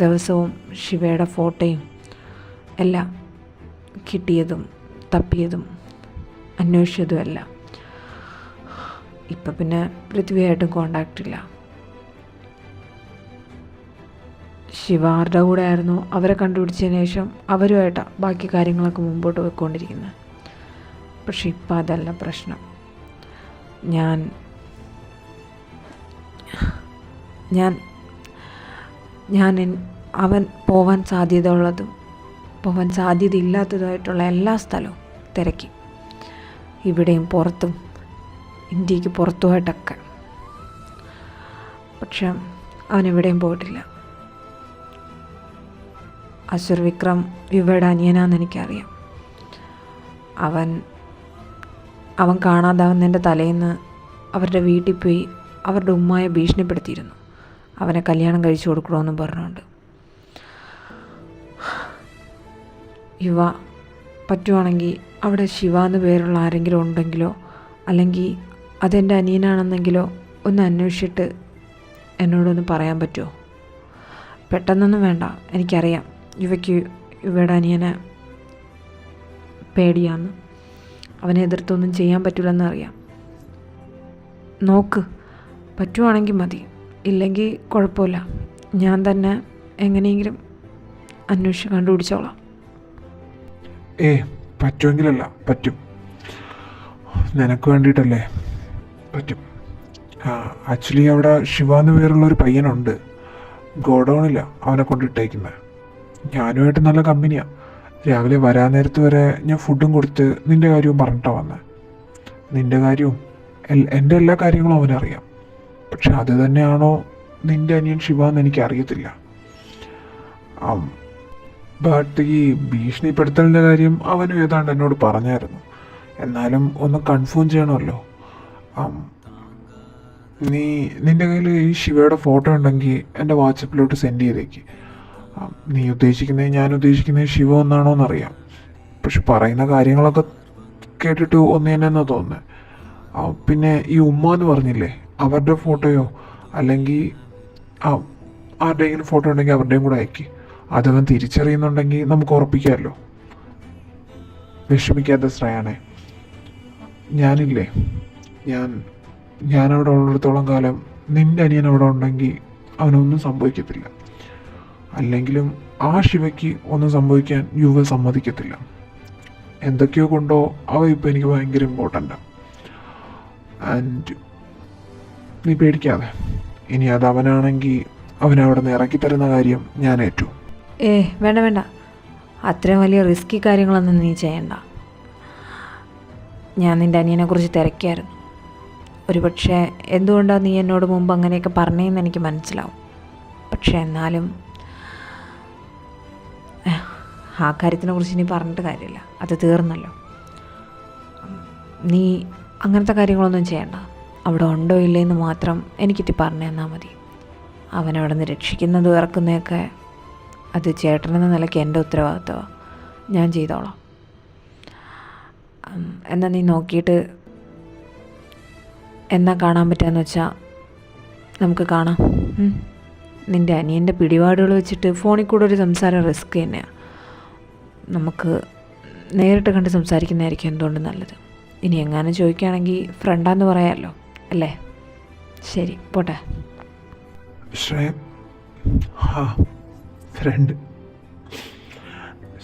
S4: ദിവസവും ശിവയുടെ ഫോട്ടോയും എല്ലാം കിട്ടിയതും തപ്പിയതും അന്വേഷിച്ചതും എല്ലാം. ഇപ്പം പിന്നെ പൃഥ്വിയായിട്ടും കോണ്ടാക്റ്റില്ല. ശിവ ആരുടെ കൂടെ ആയിരുന്നു അവരെ കണ്ടുപിടിച്ചതിന് ശേഷം അവരുമായിട്ടാണ് ബാക്കി കാര്യങ്ങളൊക്കെ മുമ്പോട്ട് പോയിക്കൊണ്ടിരിക്കുന്നത്. പക്ഷെ ഇപ്പം അതല്ല പ്രശ്നം. അവൻ പോവാൻ സാധ്യതയുള്ളതും പോവാൻ സാധ്യതയില്ലാത്തതുമായിട്ടുള്ള എല്ലാ സ്ഥലവും തിരക്കി. ഇവിടെയും പുറത്തും, ഇന്ത്യക്ക് പുറത്തുമായിട്ടൊക്കെ. പക്ഷെ അവനെവിടെയും പോയിട്ടില്ല. അസുർ വിക്രം യുവയുടെ അനിയനാണെന്ന് എനിക്കറിയാം. അവൻ കാണാതാവുന്നതിൻ്റെ തലേന്ന് അവരുടെ വീട്ടിൽ പോയി അവരുടെ ഉമ്മയെ ഭീഷണിപ്പെടുത്തിയിരുന്നു. അവനെ കല്യാണം കഴിച്ചു കൊടുക്കണമെന്നും പറഞ്ഞുകൊണ്ട്. യുവ പറ്റുവാണെങ്കിൽ അവിടെ ശിവ എന്ന് പേരുള്ള ആരെങ്കിലും ഉണ്ടെങ്കിലോ അല്ലെങ്കിൽ അതെൻ്റെ അനിയനാണെന്നെങ്കിലോ ഒന്ന് അന്വേഷിച്ചിട്ട് എന്നോടൊന്ന് പറയാൻ പറ്റുമോ? പെട്ടെന്നൊന്നും വേണ്ട. എനിക്കറിയാം യുവയുടെ അനിയനെ പേടിയാന്ന്. അവനെ എതിർത്തൊന്നും ചെയ്യാൻ പറ്റില്ലെന്ന് അറിയാം. നോക്ക്, പറ്റുവാണെങ്കിൽ മതി. ഇല്ലെങ്കിൽ കുഴപ്പമില്ല, ഞാൻ തന്നെ എങ്ങനെയെങ്കിലും അന്വേഷിച്ച് കണ്ടുപിടിച്ചോളാം.
S3: പറ്റുമെങ്കിലല്ല, പറ്റും. നിനക്ക് വേണ്ടിയിട്ടല്ലേ, പറ്റും. ആക്ച്വലി അവിടെ ശിവ എന്ന് പേരുള്ളൊരു പയ്യനുണ്ട്. ഗോഡൗണില്ല അവനെ കൊണ്ടിട്ടേക്കുന്നത്. ഞാനുമായിട്ട് നല്ല കമ്പനിയാണ്. രാവിലെ വരാൻ നേരത്ത് വരെ ഞാൻ ഫുഡും കൊടുത്ത് നിൻ്റെ കാര്യവും പറഞ്ഞിട്ടാണ് വന്നത്. നിൻ്റെ കാര്യവും എൻ്റെ എല്ലാ കാര്യങ്ങളും അവനറിയാം. പക്ഷെ അത് തന്നെയാണോ നിൻ്റെ അനിയൻ ശിവ എന്ന് എനിക്കറിയത്തില്ല. ബട്ട് ഈ ഭീഷണിപ്പെടുത്തലിൻ്റെ കാര്യം അവനും ഏതാണ്ട് എന്നോട് പറഞ്ഞായിരുന്നു. എന്നാലും ഒന്ന് കൺഫേം ചെയ്യണമല്ലോ. നിൻ്റെ കയ്യിൽ ഈ ശിവയുടെ ഫോട്ടോ ഉണ്ടെങ്കിൽ എൻ്റെ വാട്സപ്പിലോട്ട് സെൻഡ് ചെയ്തേക്ക്. നീ ഉദ്ദേശിക്കുന്നത് ഞാൻ ഉദ്ദേശിക്കുന്നത് ശിവ ഒന്നാണോ എന്നറിയാം, പക്ഷെ പറയുന്ന കാര്യങ്ങളൊക്കെ കേട്ടിട്ട് ഒന്ന് തന്നെയെന്നാ തോന്നുന്നത്. പിന്നെ ഈ ഉമ്മ എന്ന് പറഞ്ഞില്ലേ, അവരുടെ ഫോട്ടോയോ അല്ലെങ്കിൽ ആരുടെയെങ്കിലും ഫോട്ടോ ഉണ്ടെങ്കിൽ അവരുടെയും കൂടെ അയക്കി. അതവൻ തിരിച്ചറിയുന്നുണ്ടെങ്കിൽ നമുക്ക് ഉറപ്പിക്കാമല്ലോ. വിഷമിക്കാത്ത ശ്രേയാണേ, ഞാനില്ലേ, ഞാനവിടെ ഉള്ളിടത്തോളം കാലം നിൻ്റെ അനിയൻ അവിടെ ഉണ്ടെങ്കിൽ അവനൊന്നും സംഭവിക്കത്തില്ല. അല്ലെങ്കിലും ആ ശിവയ്ക്ക് ഒന്നും സംഭവിക്കാൻ യുവ സമ്മതിക്കത്തില്ല. എന്തൊക്കെയോ കൊണ്ടോ അവ ഇപ്പം എനിക്ക് ഭയങ്കര ഇമ്പോർട്ടൻ്റാണ്. ആൻഡ് നീ പേടിക്കാതെ, ഇനി അത് അവനാണെങ്കിൽ അവനവിടെ നിന്ന് ഇറക്കി തരുന്ന കാര്യം ഞാൻ ഏറ്റു.
S4: വേണ്ട വേണ്ട, അത്രയും വലിയ റിസ്കി കാര്യങ്ങളൊന്നും നീ ചെയ്യണ്ട. ഞാൻ നിൻ്റെ അനിയനെക്കുറിച്ച് തിരക്കിയായിരുന്നു. ഒരുപക്ഷെ എന്തുകൊണ്ടാണ് നീ എന്നോട് മുമ്പ് അങ്ങനെയൊക്കെ പറഞ്ഞതെന്ന് എനിക്ക് മനസ്സിലാവും. പക്ഷെ എന്നാലും ആ കാര്യത്തിനെ കുറിച്ച് നീ പറഞ്ഞിട്ട് കാര്യമില്ല, അത് തീർന്നല്ലോ. നീ അങ്ങനത്തെ കാര്യങ്ങളൊന്നും ചെയ്യണ്ട. അവിടെ ഉണ്ടോ ഇല്ലേന്ന് മാത്രം എനിക്കിട്ട് പറഞ്ഞു തന്നാൽ മതി. അവനവിടെ നിന്ന് രക്ഷിക്കുന്നത് ഇറക്കുന്നതൊക്കെ അത് ചേട്ടനെന്ന നിലയ്ക്ക് എൻ്റെ ഉത്തരവാദിത്തമാണ്, ഞാൻ ചെയ്തോളാം. എന്നാൽ നീ നോക്കിയിട്ട് എന്നാ കാണാൻ പറ്റുകയെന്ന് വെച്ചാൽ നമുക്ക് കാണാം. നിൻ്റെ അനിയൻ്റെ പിടിപാടുകൾ വെച്ചിട്ട് ഫോണിൽ കൂടെ ഒരു സംസാരം റിസ്ക് തന്നെയാണ്. നമുക്ക് നേരിട്ട് കണ്ട് സംസാരിക്കുന്നതായിരിക്കും എന്തുകൊണ്ട് നല്ലത്. ഇനി എങ്ങാനും ചോദിക്കുകയാണെങ്കിൽ ഫ്രണ്ടാന്ന് പറയാമല്ലോ, അല്ലേ? ശരി, പോട്ടെ.
S3: ഫ്രണ്ട്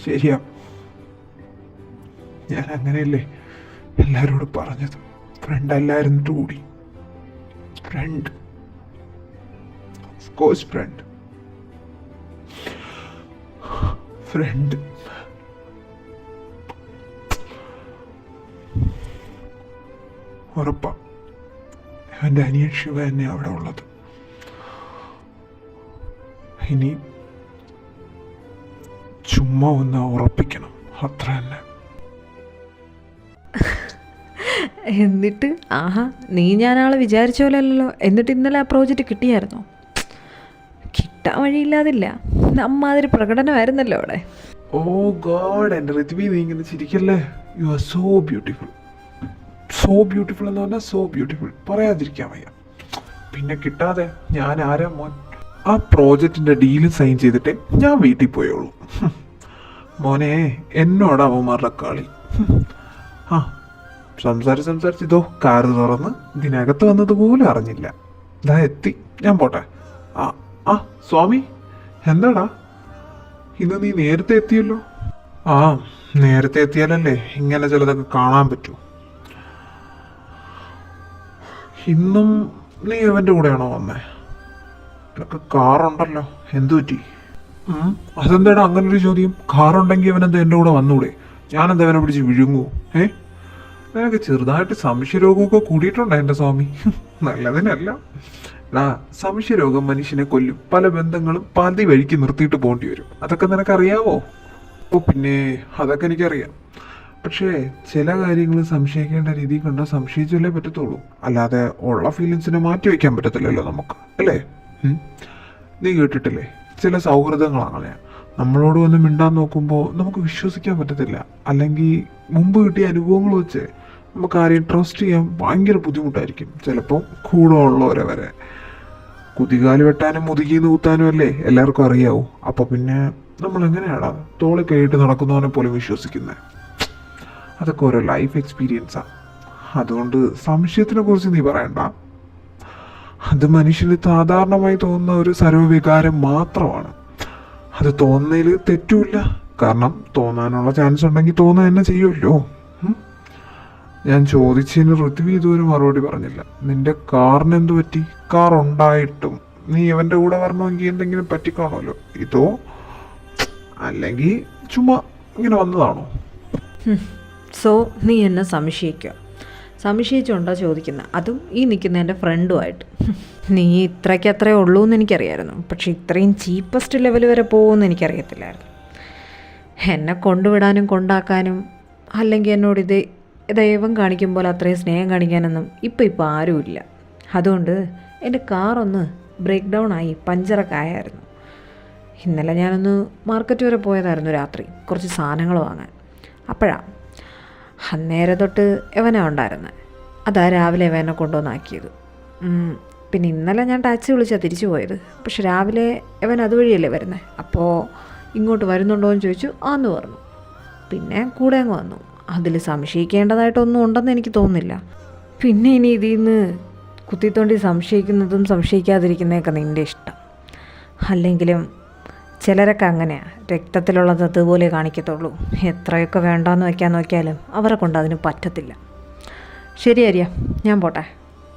S3: ശരിയാ, ഞാൻ അങ്ങനെയല്ലേ എല്ലാവരോടും പറഞ്ഞത്. ഫ്രണ്ട് അല്ലായിരുന്നിട്ട് കൂടി ഫ്രണ്ട്, കോഴ്സ് ഫ്രണ്ട്, ഫ്രണ്ട്. ഉറപ്പാ എൻ്റെ അനിയൻ ശിവ തന്നെ അവിടെ ഉള്ളത്. ഇനി ചുമ്മാ ഒന്ന് ഉറപ്പിക്കണം, അത്ര തന്നെ.
S4: എന്നിട്ട് ആഹാ, നീ ഞാനാളെ വിചാരിച്ച പോലെ അല്ലല്ലോ. എന്നിട്ട് ഇന്നലെ ആ പ്രോജക്റ്റ് കിട്ടിയായിരുന്നോ? കിട്ടാൻ വഴിയില്ലാതില്ല, അമ്മാതിരി പ്രകടനമായിരുന്നല്ലോ അവിടെ.
S3: ഓ ഗോഡ്, എൻ്റെ ഋത്വി നീ ഇങ്ങനെ ചിരിക്കല്ലേ. You are so beautiful. So beautiful എന്ന് പറഞ്ഞാൽ സോ ബ്യൂട്ടിഫുൾ, പറയാതിരിക്കാൻ വയ്യ. പിന്നെ കിട്ടാതെ ഞാൻ ആരാ മോൻ? ആ പ്രോജക്റ്റിൻ്റെ ഡീല് സൈൻ ചെയ്തിട്ടേ ഞാൻ വീട്ടിൽ പോയുള്ളൂ. മോനെ, എന്നോട് അവന്മാരുടെ കളി. ആ സംസാരിച്ച് ഇതോ കാറ് തുറന്ന് ഇതിനകത്ത് വന്നതുപോലും അറിഞ്ഞില്ല. ഇതാ എത്തി, ഞാൻ പോട്ടെ. ആ സ്വാമി, എന്താടാ ഇന്ന് നീ നേരത്തെ എത്തിയല്ലോ? ആ നേരത്തെ എത്തിയാലല്ലേ ഇങ്ങനെ ചിലതൊക്കെ കാണാൻ പറ്റൂ. ഇന്നും നീ അവൻ്റെ കൂടെയാണോ വന്നേ? നിനക്ക് കാറുണ്ടല്ലോ, എന്തു പറ്റി? അതെന്താടാ അങ്ങനൊരു ചോദ്യം? കാറുണ്ടെങ്കിൽ അവനെന്താ എൻ്റെ കൂടെ വന്നൂടെ? ഞാനെന്താ അവനെ പിടിച്ച് വിഴുങ്ങൂ? നിനക്ക് ചെറുതായിട്ട് സംശയരോഗമൊക്കെ കൂടിയിട്ടുണ്ടോ എൻ്റെ സ്വാമി? നല്ലതിനല്ല. സംശയരോഗം മനുഷ്യനെ കൊല്ലും. പല ബന്ധങ്ങളും പാതി വഴിക്ക് നിർത്തിയിട്ട് പോകേണ്ടി വരും. അതൊക്കെ നിനക്കറിയാവോ? പിന്നെ അതൊക്കെ എനിക്കറിയാം. പക്ഷേ ചില കാര്യങ്ങൾ സംശയിക്കേണ്ട രീതി കണ്ടാൽ സംശയിച്ചല്ലേ പറ്റത്തുള്ളൂ. അല്ലാതെ ഉള്ള ഫീലിങ്സിനെ മാറ്റി വയ്ക്കാൻ പറ്റത്തില്ലല്ലോ നമുക്ക്, അല്ലേ? നീ കേട്ടിട്ടില്ലേ, ചില സൗഹൃദങ്ങൾ അങ്ങനെയാണ്. നമ്മളോട് വന്ന് മിണ്ടാൻ നോക്കുമ്പോൾ നമുക്ക് വിശ്വസിക്കാൻ പറ്റത്തില്ല. അല്ലെങ്കിൽ മുമ്പ് കിട്ടിയ അനുഭവങ്ങൾ വെച്ച് നമുക്ക് ആരെയും ട്രസ്റ്റ് ചെയ്യാൻ ഭയങ്കര ബുദ്ധിമുട്ടായിരിക്കും. ചിലപ്പോൾ കൂടെ ഉള്ളവരെ വരെ. കുതികാല് വെട്ടാനും മുതുകിന്ന് കുത്താനും അല്ലേ എല്ലാവർക്കും അറിയാവൂ. അപ്പോൾ പിന്നെ നമ്മൾ എങ്ങനെയാടാ തോളി കൈയിട്ട് നടക്കുന്നവനെ പോലും വിശ്വസിക്കുന്നത്? അതൊക്കെ ഓരോ ലൈഫ് എക്സ്പീരിയൻസാണ്. അതുകൊണ്ട് സംശയത്തിനെ കുറിച്ച് നീ പറയണ്ട. അത് മനുഷ്യന് സാധാരണമായി തോന്നുന്ന ഒരു സർവ്വവികാരം മാത്രമാണ്. അത് തോന്നുന്നതിൽ തെറ്റുമില്ല. കാരണം തോന്നാനുള്ള ചാൻസ് ഉണ്ടെങ്കിൽ തോന്നുക തന്നെ ചെയ്യുമല്ലോ. ഞാൻ ചോദിച്ചതിന് ഋത്വി ഇതുവരെ മറുപടി പറഞ്ഞില്ല. നിന്റെ കാറിന് എന്ത് പറ്റി? കാർ ഉണ്ടായിട്ടും നീ അവൻ്റെ കൂടെ വരണമെങ്കിൽ എന്തെങ്കിലും പറ്റിക്കാണല്ലോ. ഇതോ അല്ലെങ്കിൽ ചുമ്മാ ഇങ്ങനെ വന്നതാണോ?
S4: സോ നീ എന്നെ സംശയിച്ചുണ്ടോ ചോദിക്കുന്നത്? അതും ഈ നിൽക്കുന്ന എൻ്റെ ഫ്രണ്ടുമായിട്ട്. നീ അത്രേ ഉള്ളൂ എന്ന് എനിക്കറിയായിരുന്നു. പക്ഷെ ഇത്രയും ചീപ്പസ്റ്റ് ലെവൽ വരെ പോകുമെന്ന് എനിക്കറിയത്തില്ലായിരുന്നു. എന്നെ കൊണ്ടുവിടാനും കൊണ്ടാക്കാനും അല്ലെങ്കിൽ എന്നോടിത് ദൈവം കാണിക്കും പോലെ അത്രയും സ്നേഹം കാണിക്കാനൊന്നും ഇപ്പോൾ ആരുമില്ല. അതുകൊണ്ട് എൻ്റെ കാറൊന്ന് ബ്രേക്ക് ഡൗൺ ആയി പഞ്ചറൊക്കെ ആയായിരുന്നു. ഇന്നലെ ഞാനൊന്ന് മാർക്കറ്റ് വരെ പോയതായിരുന്നു രാത്രി കുറച്ച് സാധനങ്ങൾ വാങ്ങാൻ. അപ്പോഴാണ് അന്നേരം തൊട്ട് എവനാ ഉണ്ടായിരുന്നത്. അതാ രാവിലെ എവനെ കൊണ്ടുവന്നാക്കിയത്. പിന്നെ ഇന്നലെ ഞാൻ ടാക്സി വിളിച്ചാണ് തിരിച്ചു പോയത്. പക്ഷെ രാവിലെ എവൻ അതുവഴിയല്ലേ വരുന്നത്. അപ്പോൾ ഇങ്ങോട്ട് വരുന്നുണ്ടോ എന്ന് ചോദിച്ചു. ആന്ന് പറഞ്ഞു. പിന്നെ കൂടെ അങ്ങ് വന്നു. അതിൽ സംശയിക്കേണ്ടതായിട്ടൊന്നും ഉണ്ടെന്ന് എനിക്ക് തോന്നുന്നില്ല. പിന്നെ ഇനി ഇതിൽ നിന്ന് കുത്തിത്തോണ്ടി സംശയിക്കുന്നതും സംശയിക്കാതിരിക്കുന്നതൊക്കെ നിൻ്റെ ഇഷ്ടം. അല്ലെങ്കിലും ചിലരൊക്കെ അങ്ങനെയാണ്, രക്തത്തിലുള്ളത് അതുപോലെ കാണിക്കത്തുള്ളൂ. എത്രയൊക്കെ വേണ്ടാന്ന് വയ്ക്കാൻ നോക്കിയാലും അവരെ കൊണ്ട് അതിന് പറ്റത്തില്ല. ശരി ആര്യ, ഞാൻ പോട്ടെ,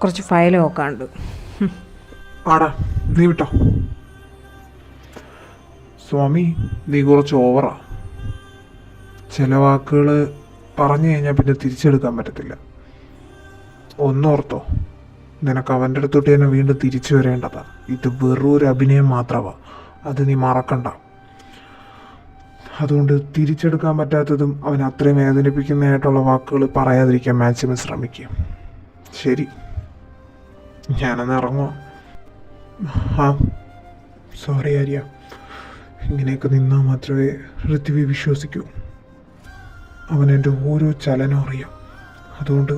S4: കുറച്ച് ഫയൽ നോക്കാണ്ട്.
S3: ആടാ നീ വിട്ടോ. സ്വാമി നീ കുറച്ച് ഓവറാ. ചില വാക്കുകൾ പറഞ്ഞു കഴിഞ്ഞാൽ പിന്നെ തിരിച്ചെടുക്കാൻ പറ്റത്തില്ല. ഒന്നോർത്തോ, നിനക്ക് അവൻ്റെ അടുത്തോട്ട് തന്നെ വീണ്ടും തിരിച്ചു വരേണ്ടതാ. ഇത് വെറും ഒരു അഭിനയം മാത്രമാ, അത് നീ മറക്കണ്ട. അതുകൊണ്ട് തിരിച്ചെടുക്കാൻ പറ്റാത്തതും അവൻ അത്രയും വേദനിപ്പിക്കുന്നതായിട്ടുള്ള വാക്കുകൾ പറയാതിരിക്കാൻ മാക്സിമം ശ്രമിക്കുക. ശരി, ഞാനെന്ന് ഇറങ്ങുമോ? ആ സോറി ആര്യ, ഇങ്ങനെയൊക്കെ നിന്നാൽ മാത്രമേ ഋത്വിക് വിശ്വസിക്കൂ. അവനെൻ്റെ ഓരോ ചലനം അറിയാം. അതുകൊണ്ട്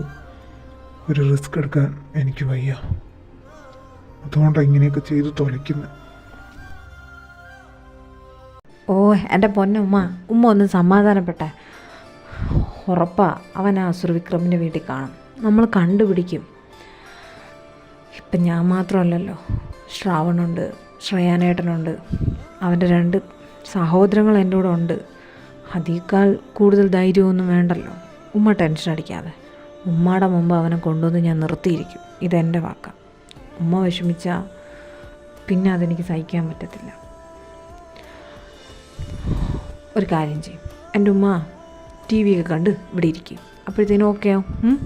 S3: ഒരു റിസ്ക് എടുക്കാൻ എനിക്ക് വയ്യ. അതുകൊണ്ടാണ് ഇങ്ങനെയൊക്കെ ചെയ്ത് തുലയ്ക്കുന്നത്.
S4: ഓ എൻ്റെ പൊന്നുമ്മ, ഉമ്മ ഒന്ന് സമാധാനപ്പെട്ടെ. ഉറപ്പാ അവൻ ആ സുർവിക്രമിൻ്റെ വീട്ടിൽ കാണും. നമ്മൾ കണ്ടുപിടിക്കും. ഇപ്പം ഞാൻ മാത്രമല്ലല്ലോ, ശ്രാവണുണ്ട്, ശ്രേയാനേട്ടനുണ്ട്, അവൻ്റെ 2 സഹോദരങ്ങൾ എൻ്റെ കൂടെ ഉണ്ട്. അതിനേക്കാൾ കൂടുതൽ ധൈര്യമൊന്നും വേണ്ടല്ലോ. ഉമ്മ ടെൻഷൻ അടിക്കാതെ. ഉമ്മയുടെ മുമ്പ് അവനെ കൊണ്ടുവന്ന് ഞാൻ നിർത്തിയിരിക്കും. ഇതെൻ്റെ വാക്കാണ്. ഉമ്മ വിഷമിച്ചാൽ പിന്നെ അതെനിക്ക് സഹിക്കാൻ പറ്റത്തില്ല. ഒരു കാര്യം ചെയ്യും, എൻ്റെ ഉമ്മ TV ഒക്കെ കണ്ട് ഇവിടെ ഇരിക്കും. അപ്പോഴത്തേനും ഓക്കെ ആവും.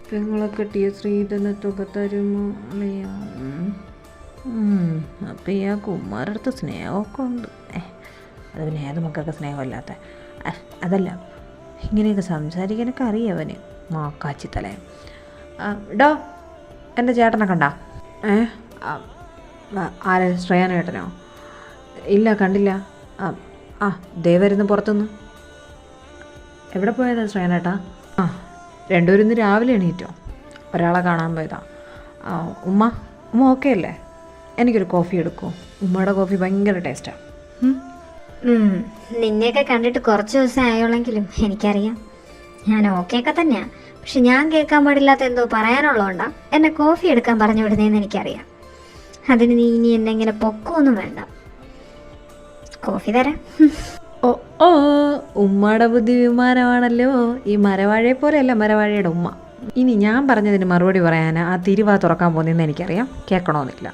S4: പെങ്ങളെ കെട്ടിയ ശ്രീധന തുക തരുമോ? അപ്പം ഇയാൾക്ക് ഉമ്മാരടുത്ത് സ്നേഹമൊക്കെ ഉണ്ട്. അത് പിന്നെ ഏത് മക്കൾക്ക് സ്നേഹമില്ലാത്ത? അതല്ല, ഇങ്ങനെയൊക്കെ സംസാരിക്കാനൊക്കെ അറിയാം അവന്. മാക്കാച്ചിത്തലേ. ഡോ, എൻ്റെ ചേട്ടനെ കണ്ടാ? ആരെ? ശ്രേയാനേട്ടനോ? ഇല്ല, കണ്ടില്ല. ദേ വരുന്നു പുറത്തുനിന്ന്. എവിടെ പോയതാ ശ്രേയാനേട്ടാ? രണ്ടുപേരും ഇന്ന് രാവിലെ എണീറ്റോ? ഒരാളെ കാണാൻ പോയതാ. ഉമ്മ ഓക്കെ അല്ലേ? എനിക്കൊരു കോഫി എടുക്കുമോ? ഉമ്മയുടെ കോഫി ഭയങ്കര ടേസ്റ്റാണ്.
S5: നിന്നെയൊക്കെ കണ്ടിട്ട് കുറച്ച് ദിവസം ആയോളെങ്കിലും എനിക്കറിയാം ഞാൻ ഓക്കെയൊക്കെ തന്നെയാണ്. പക്ഷെ ഞാൻ കേൾക്കാൻ പാടില്ലാത്ത എന്തോ പറയാനുള്ളതുകൊണ്ടാ എന്നെ കോഫി എടുക്കാൻ പറഞ്ഞു വിടുന്നതെന്ന് എനിക്കറിയാം. അതിന് നീ ഇനി എന്നെ ഇങ്ങനെ പൊക്കമൊന്നും വേണ്ട. കോഫി തരാം.
S4: ഓ ഉമ്മയുടെ ബുദ്ധി വിമാനമാണല്ലോ. ഈ മരവാഴയെ പോലെയല്ല മരവാഴയുടെ ഉമ്മ. ഇനി ഞാൻ പറഞ്ഞതിന് മറുപടി പറയാൻ ആ തിരുവാ തുറക്കാൻ പോകുന്നതെന്ന് എനിക്കറിയാം. കേൾക്കണമെന്നില്ല.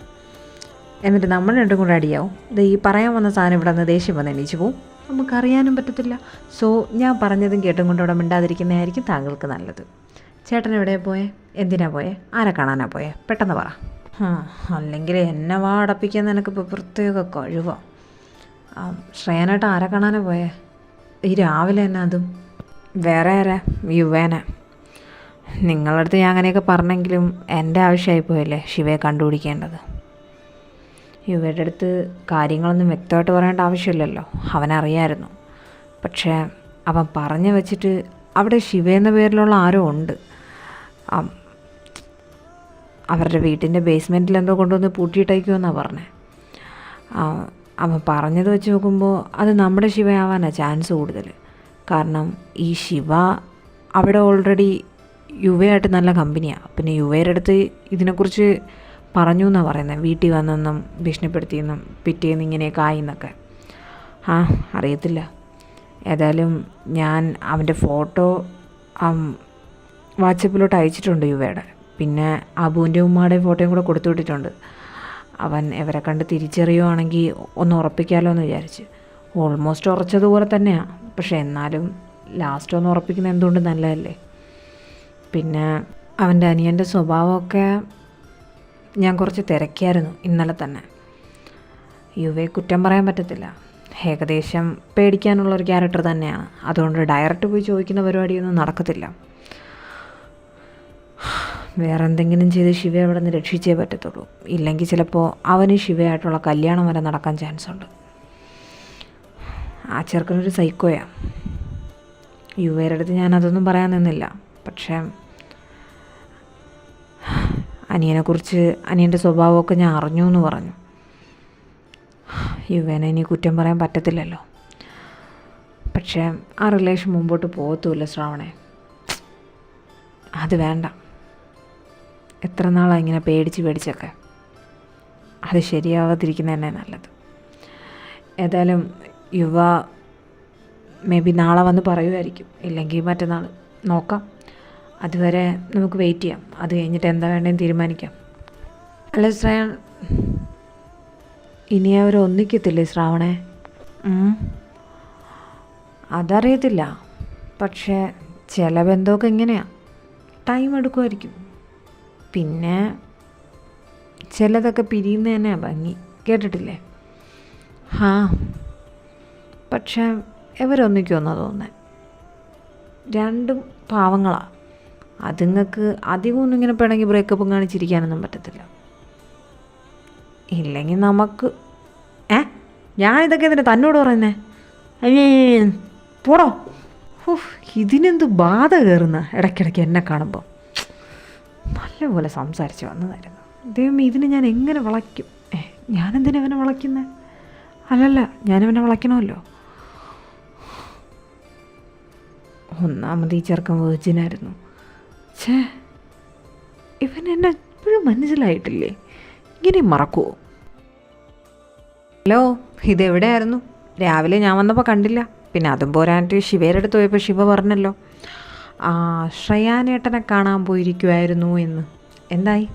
S4: എന്നിട്ട് നമ്മൾ രണ്ടും കൂടെ അടിയാവും. ഇത് ഈ പറയാൻ വന്ന സാധനം ഇവിടെ നിന്ന് ദേഷ്യം വന്ന് എണീച്ച് പോവും. നമുക്കറിയാനും പറ്റത്തില്ല. സോ ഞാൻ പറഞ്ഞതും കേട്ടും കൊണ്ട് ഇവിടെ മിണ്ടാതിരിക്കുന്നതായിരിക്കും താങ്കൾക്ക് നല്ലത്. ചേട്ടൻ എവിടെയാണ് പോയേ? എന്തിനാ പോയേ? ആരെ കാണാനാ പോയേ? പെട്ടെന്ന് പറ. അല്ലെങ്കിൽ എന്നെ വാടപ്പിക്കാൻ നിനക്കിപ്പോൾ പ്രത്യേക കഴിവാ. ശ്രേയനായിട്ട് ആരെ കാണാനാ പോയേ? ഈ രാവിലെ തന്നെ അതും വേറെ ആരാ? യുവേനെ. നിങ്ങളടുത്ത് ഞാൻ അങ്ങനെയൊക്കെ പറഞ്ഞെങ്കിലും എൻ്റെ ആവശ്യമായി പോയല്ലേ ശിവയെ കണ്ടുപിടിക്കേണ്ടത്. യുവയുടെ അടുത്ത് കാര്യങ്ങളൊന്നും വ്യക്തമായിട്ട് പറയേണ്ട ആവശ്യമില്ലല്ലോ, അവനറിയായിരുന്നു. പക്ഷേ അവൻ പറഞ്ഞു വെച്ചിട്ട് അവിടെ ശിവ എന്ന പേരിലുള്ള ആരോ ഉണ്ട്. അവരുടെ വീട്ടിൻ്റെ ബേസ്മെൻറ്റിൽ എന്തോ കൊണ്ടുവന്ന് പൂട്ടിയിട്ടേക്കുമെന്നാണ് പറഞ്ഞത്. അവൻ പറഞ്ഞത് വെച്ച് നോക്കുമ്പോൾ അത് നമ്മുടെ ശിവയാവാനാണ് ചാൻസ് കൂടുതൽ. കാരണം ഈ ശിവ അവിടെ ഓൾറെഡി യുവയായിട്ട് നല്ല കമ്പനിയാണ്. പിന്നെ യുവയുടെ അടുത്ത് ഇതിനെക്കുറിച്ച് പറഞ്ഞു എന്നാണ് പറയുന്നത്. വീട്ടിൽ വന്നെന്നും ഭീഷണിപ്പെടുത്തിയെന്നും പിറ്റേന്ന് ഇങ്ങനെയൊക്കെ ആയിന്നൊക്കെ. അറിയത്തില്ല. ഏതായാലും ഞാൻ അവൻ്റെ ഫോട്ടോ വാട്സപ്പിലോട്ട് അയച്ചിട്ടുണ്ട് യുവയുടെ. പിന്നെ അബുവിൻ്റെ ഉമ്മയുടെയും ഫോട്ടോയും കൂടെ കൊടുത്തു വിട്ടിട്ടുണ്ട്. അവൻ ഇവരെ കണ്ട് തിരിച്ചറിയുവാണെങ്കിൽ ഒന്ന് ഉറപ്പിക്കാമല്ലോ എന്ന് വിചാരിച്ച്. ഓൾമോസ്റ്റ് ഉറച്ചതുപോലെ തന്നെയാണ്. പക്ഷെ എന്നാലും ലാസ്റ്റ് ഒന്ന് ഉറപ്പിക്കുന്നത് എന്തുകൊണ്ട് നല്ലതല്ലേ. പിന്നെ അവൻ്റെ അനിയൻ്റെ സ്വഭാവമൊക്കെ ഞാൻ കുറച്ച് തിരക്കിയായിരുന്നു ഇന്നലെ തന്നെ. യുവയെ കുറ്റം പറയാൻ പറ്റത്തില്ല. ഏകദേശം പേടിക്കാനുള്ളൊരു ക്യാരക്ടർ തന്നെയാണ്. അതുകൊണ്ട് ഡയറക്റ്റ് പോയി ചോദിക്കുന്ന പരിപാടിയൊന്നും നടക്കത്തില്ല. വേറെ എന്തെങ്കിലും ചെയ്ത് ശിവയെ അവിടെ നിന്ന് രക്ഷിച്ചേ പറ്റത്തുള്ളൂ. ഇല്ലെങ്കിൽ ചിലപ്പോൾ അവന് ശിവയായിട്ടുള്ള കല്യാണം വരെ നടക്കാൻ ചാൻസ് ഉണ്ട്. ആ ചെറുക്കനൊരു സൈക്കോയാണ്. യുവയുടെ അടുത്ത് ഞാനതൊന്നും പറയാൻ നിന്നില്ല. പക്ഷേ അനിയനെക്കുറിച്ച് അനിയൻ്റെ സ്വഭാവമൊക്കെ ഞാൻ അറിഞ്ഞു എന്ന് പറഞ്ഞു. യുവേനെ ഇനി കുറ്റം പറയാൻ പറ്റത്തില്ലല്ലോ. പക്ഷേ ആ റിലേഷൻ മുമ്പോട്ട് പോകത്തുമില്ല ശ്രാവണേ. അത് വേണ്ട. എത്ര നാളാണ് ഇങ്ങനെ പേടിച്ചൊക്കെ. അത് ശരിയാവാതിരിക്കുന്നത് തന്നെ നല്ലത്. ഏതായാലും യുവ മേ ബി നാളെ വന്ന് പറയുമായിരിക്കും, ഇല്ലെങ്കിൽ മറ്റന്നാൾ നോക്കാം. അതുവരെ നമുക്ക് വെയിറ്റ് ചെയ്യാം. അത് കഴിഞ്ഞിട്ട് എന്താ വേണ്ടതെന്ന് തീരുമാനിക്കാം. അല്ല ശ്രേയ, ഇനി അവർ ഒന്നിക്കത്തില്ലേ ശ്രാവണേ? അതറിയത്തില്ല. പക്ഷേ ചില ബന്ധമൊക്കെ എങ്ങനെയാണ്, ടൈം എടുക്കുമായിരിക്കും. പിന്നെ ചിലതൊക്കെ പിരിയുന്ന തന്നെയാണ് ഭംഗി, കേട്ടിട്ടില്ലേ? പക്ഷേ ഇവരൊന്നിക്കുമെന്നാണ് തോന്നുന്നത്. രണ്ടും പാവങ്ങളാണ്. അതുങ്ങൾക്ക് അധികമൊന്നും ഇങ്ങനെ പിണങ്ങി ബ്രേക്കപ്പും കാണിച്ചിരിക്കാനൊന്നും പറ്റത്തില്ല. ഇല്ലെങ്കിൽ നമുക്ക് ഞാൻ ഇതൊക്കെ എന്തിനാ തന്നോട് പറയുന്നേ? പോടോ. ഇതിനെന്ത് ബാധ കയറുന്ന ഇടയ്ക്കിടയ്ക്ക് എന്നെ കാണുമ്പോൾ. നല്ലപോലെ സംസാരിച്ച് വന്നതായിരുന്നു. ദൈവം, ഇതിന് ഞാൻ എങ്ങനെ വളയ്ക്കും? ഞാനെന്തിനാ അവനെ വളയ്ക്കുന്നത്? അല്ലല്ല, ഞാനവനെ വളയ്ക്കണമല്ലോ. ഒന്നാമത് ഈ ചെറുക്കൻ വേർജിനായിരുന്നു. ഇവൻ എന്നെ ഇപ്പോഴും മനസ്സിലായിട്ടില്ലേ? ഇങ്ങനെ മറക്കുമോ? ഹലോ, ഇതെവിടെയായിരുന്നു? രാവിലെ ഞാൻ വന്നപ്പോൾ കണ്ടില്ല. പിന്നെ അതും പോരാനായിട്ട് ശിവയുടെ അടുത്ത് പോയപ്പോൾ ശിവ പറഞ്ഞല്ലോ ശ്രേയാനേട്ടനെ കാണാൻ പോയിരിക്കുമായിരുന്നു എന്ന്. എന്തായി?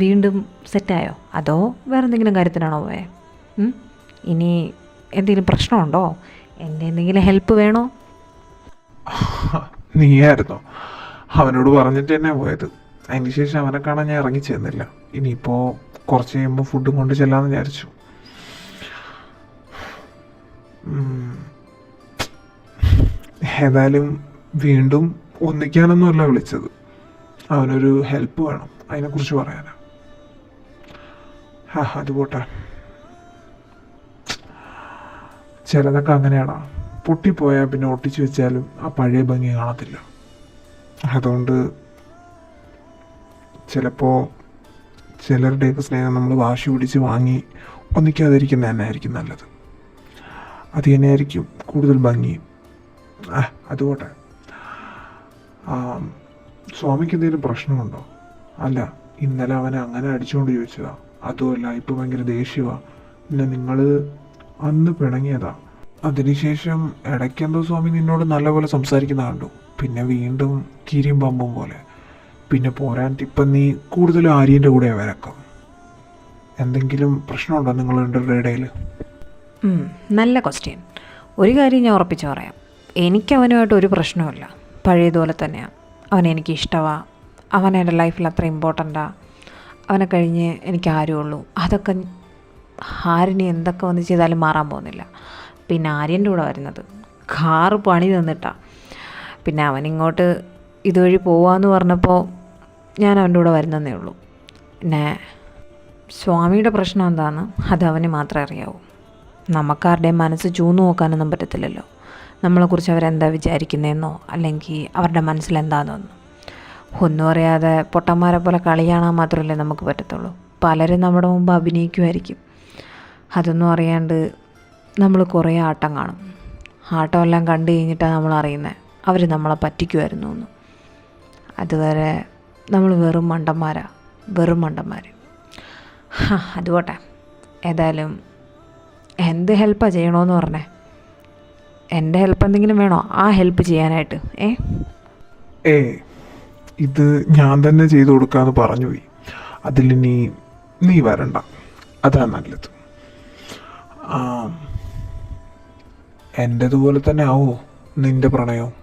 S4: വീണ്ടും സെറ്റായോ? അതോ വേറെ എന്തെങ്കിലും കാര്യത്തിനാണോ പോയേ? ഇനി എന്തെങ്കിലും പ്രശ്നമുണ്ടോ? എൻ്റെ എന്തെങ്കിലും ഹെൽപ്പ് വേണോ?
S3: നീയായിരുന്നോ? അവനോട് പറഞ്ഞിട്ട് തന്നെ പോയത്. അതിന് ശേഷം അവനെ കാണാൻ ഞാൻ ഇറങ്ങി ചെന്നില്ല. ഇനിയിപ്പോൾ കുറച്ച് കഴിയുമ്പോൾ ഫുഡും കൊണ്ട് ചെല്ലാമെന്ന് വിചാരിച്ചു. ഏതായാലും വീണ്ടും ഒന്നിക്കാനൊന്നുമല്ല വിളിച്ചത്. അവനൊരു ഹെൽപ്പ് വേണം, അതിനെക്കുറിച്ച് പറയാനാ. അത് പോട്ടെ. ചിലതൊക്കെ അങ്ങനെയാണോ, പൊട്ടിപ്പോയാൽ പിന്നെ ഒട്ടിച്ചു വെച്ചാലും ആ പഴയ ഭംഗി കാണത്തില്ല. അതുകൊണ്ട് ചിലപ്പോൾ ചിലരുടെയൊക്കെ സ്നേഹം നമ്മൾ വാശി പിടിച്ച് വാങ്ങി ഒന്നിക്കാതിരിക്കുന്നത് തന്നെ ആയിരിക്കും നല്ലത്. അത് തന്നെയായിരിക്കും കൂടുതൽ ഭംഗി. അതുപോട്ടെ. സ്വാമിക്ക് എന്തെങ്കിലും പ്രശ്നമുണ്ടോ? അല്ല, ഇന്നലെ അവനെ അങ്ങനെ അടിച്ചുകൊണ്ട് ചോദിച്ചതാ. അതുമല്ല, ഇപ്പം ഭയങ്കര ദേഷ്യമാണ്. പിന്നെ നിങ്ങൾ അന്ന് പിണങ്ങിയതാ. അതിനുശേഷം ഇടയ്ക്കെന്തോ സ്വാമി നിന്നോട് നല്ലപോലെ സംസാരിക്കുന്ന കണ്ടു. പിന്നെ വീണ്ടും കീരിയും പമ്പും പോലെ. പിന്നെ പോരാൻ ഇപ്പം നീ കൂടുതലും ആര്യൻ്റെ കൂടെ വരക്കം. എന്തെങ്കിലും പ്രശ്നമുണ്ടോ നിങ്ങൾ രണ്ടുപേരുടെ ഇടയിൽ?
S4: നല്ല ക്വസ്റ്റ്യൻ. ഒരു കാര്യം ഞാൻ ഉറപ്പിച്ച് പറയാം, എനിക്ക് അവനുമായിട്ട് ഒരു പ്രശ്നവുമില്ല. പഴയതുപോലെ തന്നെയാണ്. അവനെനിക്ക് ഇഷ്ടമാണ്. അവൻ എൻ്റെ ലൈഫിൽ അത്ര ഇമ്പോർട്ടൻ്റാണ്. അവനെ കഴിഞ്ഞ് എനിക്ക് ആരും ഉള്ളൂ. അതൊക്കെ ആരിനി എന്തൊക്കെ വന്ന് ചെയ്താലും മാറാൻ പോകുന്നില്ല. പിന്നെ ആര്യൻ്റെ കൂടെ വരുന്നത് കാറ് പണി തന്നിട്ടാണ്. പിന്നെ അവനിങ്ങോട്ട് ഇതുവഴി പോവാമെന്ന് പറഞ്ഞപ്പോൾ ഞാൻ അവൻ്റെ കൂടെ വരുന്നതേ ഉള്ളൂ. പിന്നെ സ്വാമിയുടെ പ്രശ്നം എന്താണെന്ന് അത് അവന് മാത്രമേ അറിയാവൂ. നമുക്കാരുടെയും മനസ്സ് ചൂന്നു നോക്കാനൊന്നും പറ്റത്തില്ലല്ലോ. നമ്മളെക്കുറിച്ച് അവരെന്താ വിചാരിക്കുന്നതെന്നോ അല്ലെങ്കിൽ അവരുടെ മനസ്സിലെന്താണെന്നോ ഒന്നും അറിയാതെ പൊട്ടന്മാരെ പോലെ കളി കാണാൻ മാത്രമല്ലേ നമുക്ക് പറ്റത്തുള്ളൂ. പലരും നമ്മുടെ മുമ്പ് അഭിനയിക്കുമായിരിക്കും. അതൊന്നും അറിയാണ്ട് നമ്മൾ കുറേ ആട്ടം കാണും. ആട്ടമെല്ലാം കണ്ടു കഴിഞ്ഞിട്ടാണ് നമ്മൾ അറിയുന്നത് അവർ നമ്മളെ പറ്റിക്കുമായിരുന്നു എന്ന്. അതുവരെ നമ്മൾ വെറും മണ്ടന്മാർ. അതുപോട്ടെ. ഏതായാലും എന്ത് ഹെൽപ്പാണ് ചെയ്യണമെന്ന് പറഞ്ഞേ? എൻ്റെ ഹെൽപ്പ് എന്തെങ്കിലും വേണോ ആ ഹെൽപ്പ് ചെയ്യാനായിട്ട്?
S3: ഇത് ഞാൻ തന്നെ ചെയ്തു കൊടുക്കാമെന്ന് പറഞ്ഞു പോയി. അതിലിനി നീ വരണ്ട, അതാണ് നല്ലത്. എൻ്റെതുപോലെ തന്നെ ആവോ നിൻ്റെ പ്രണയവും?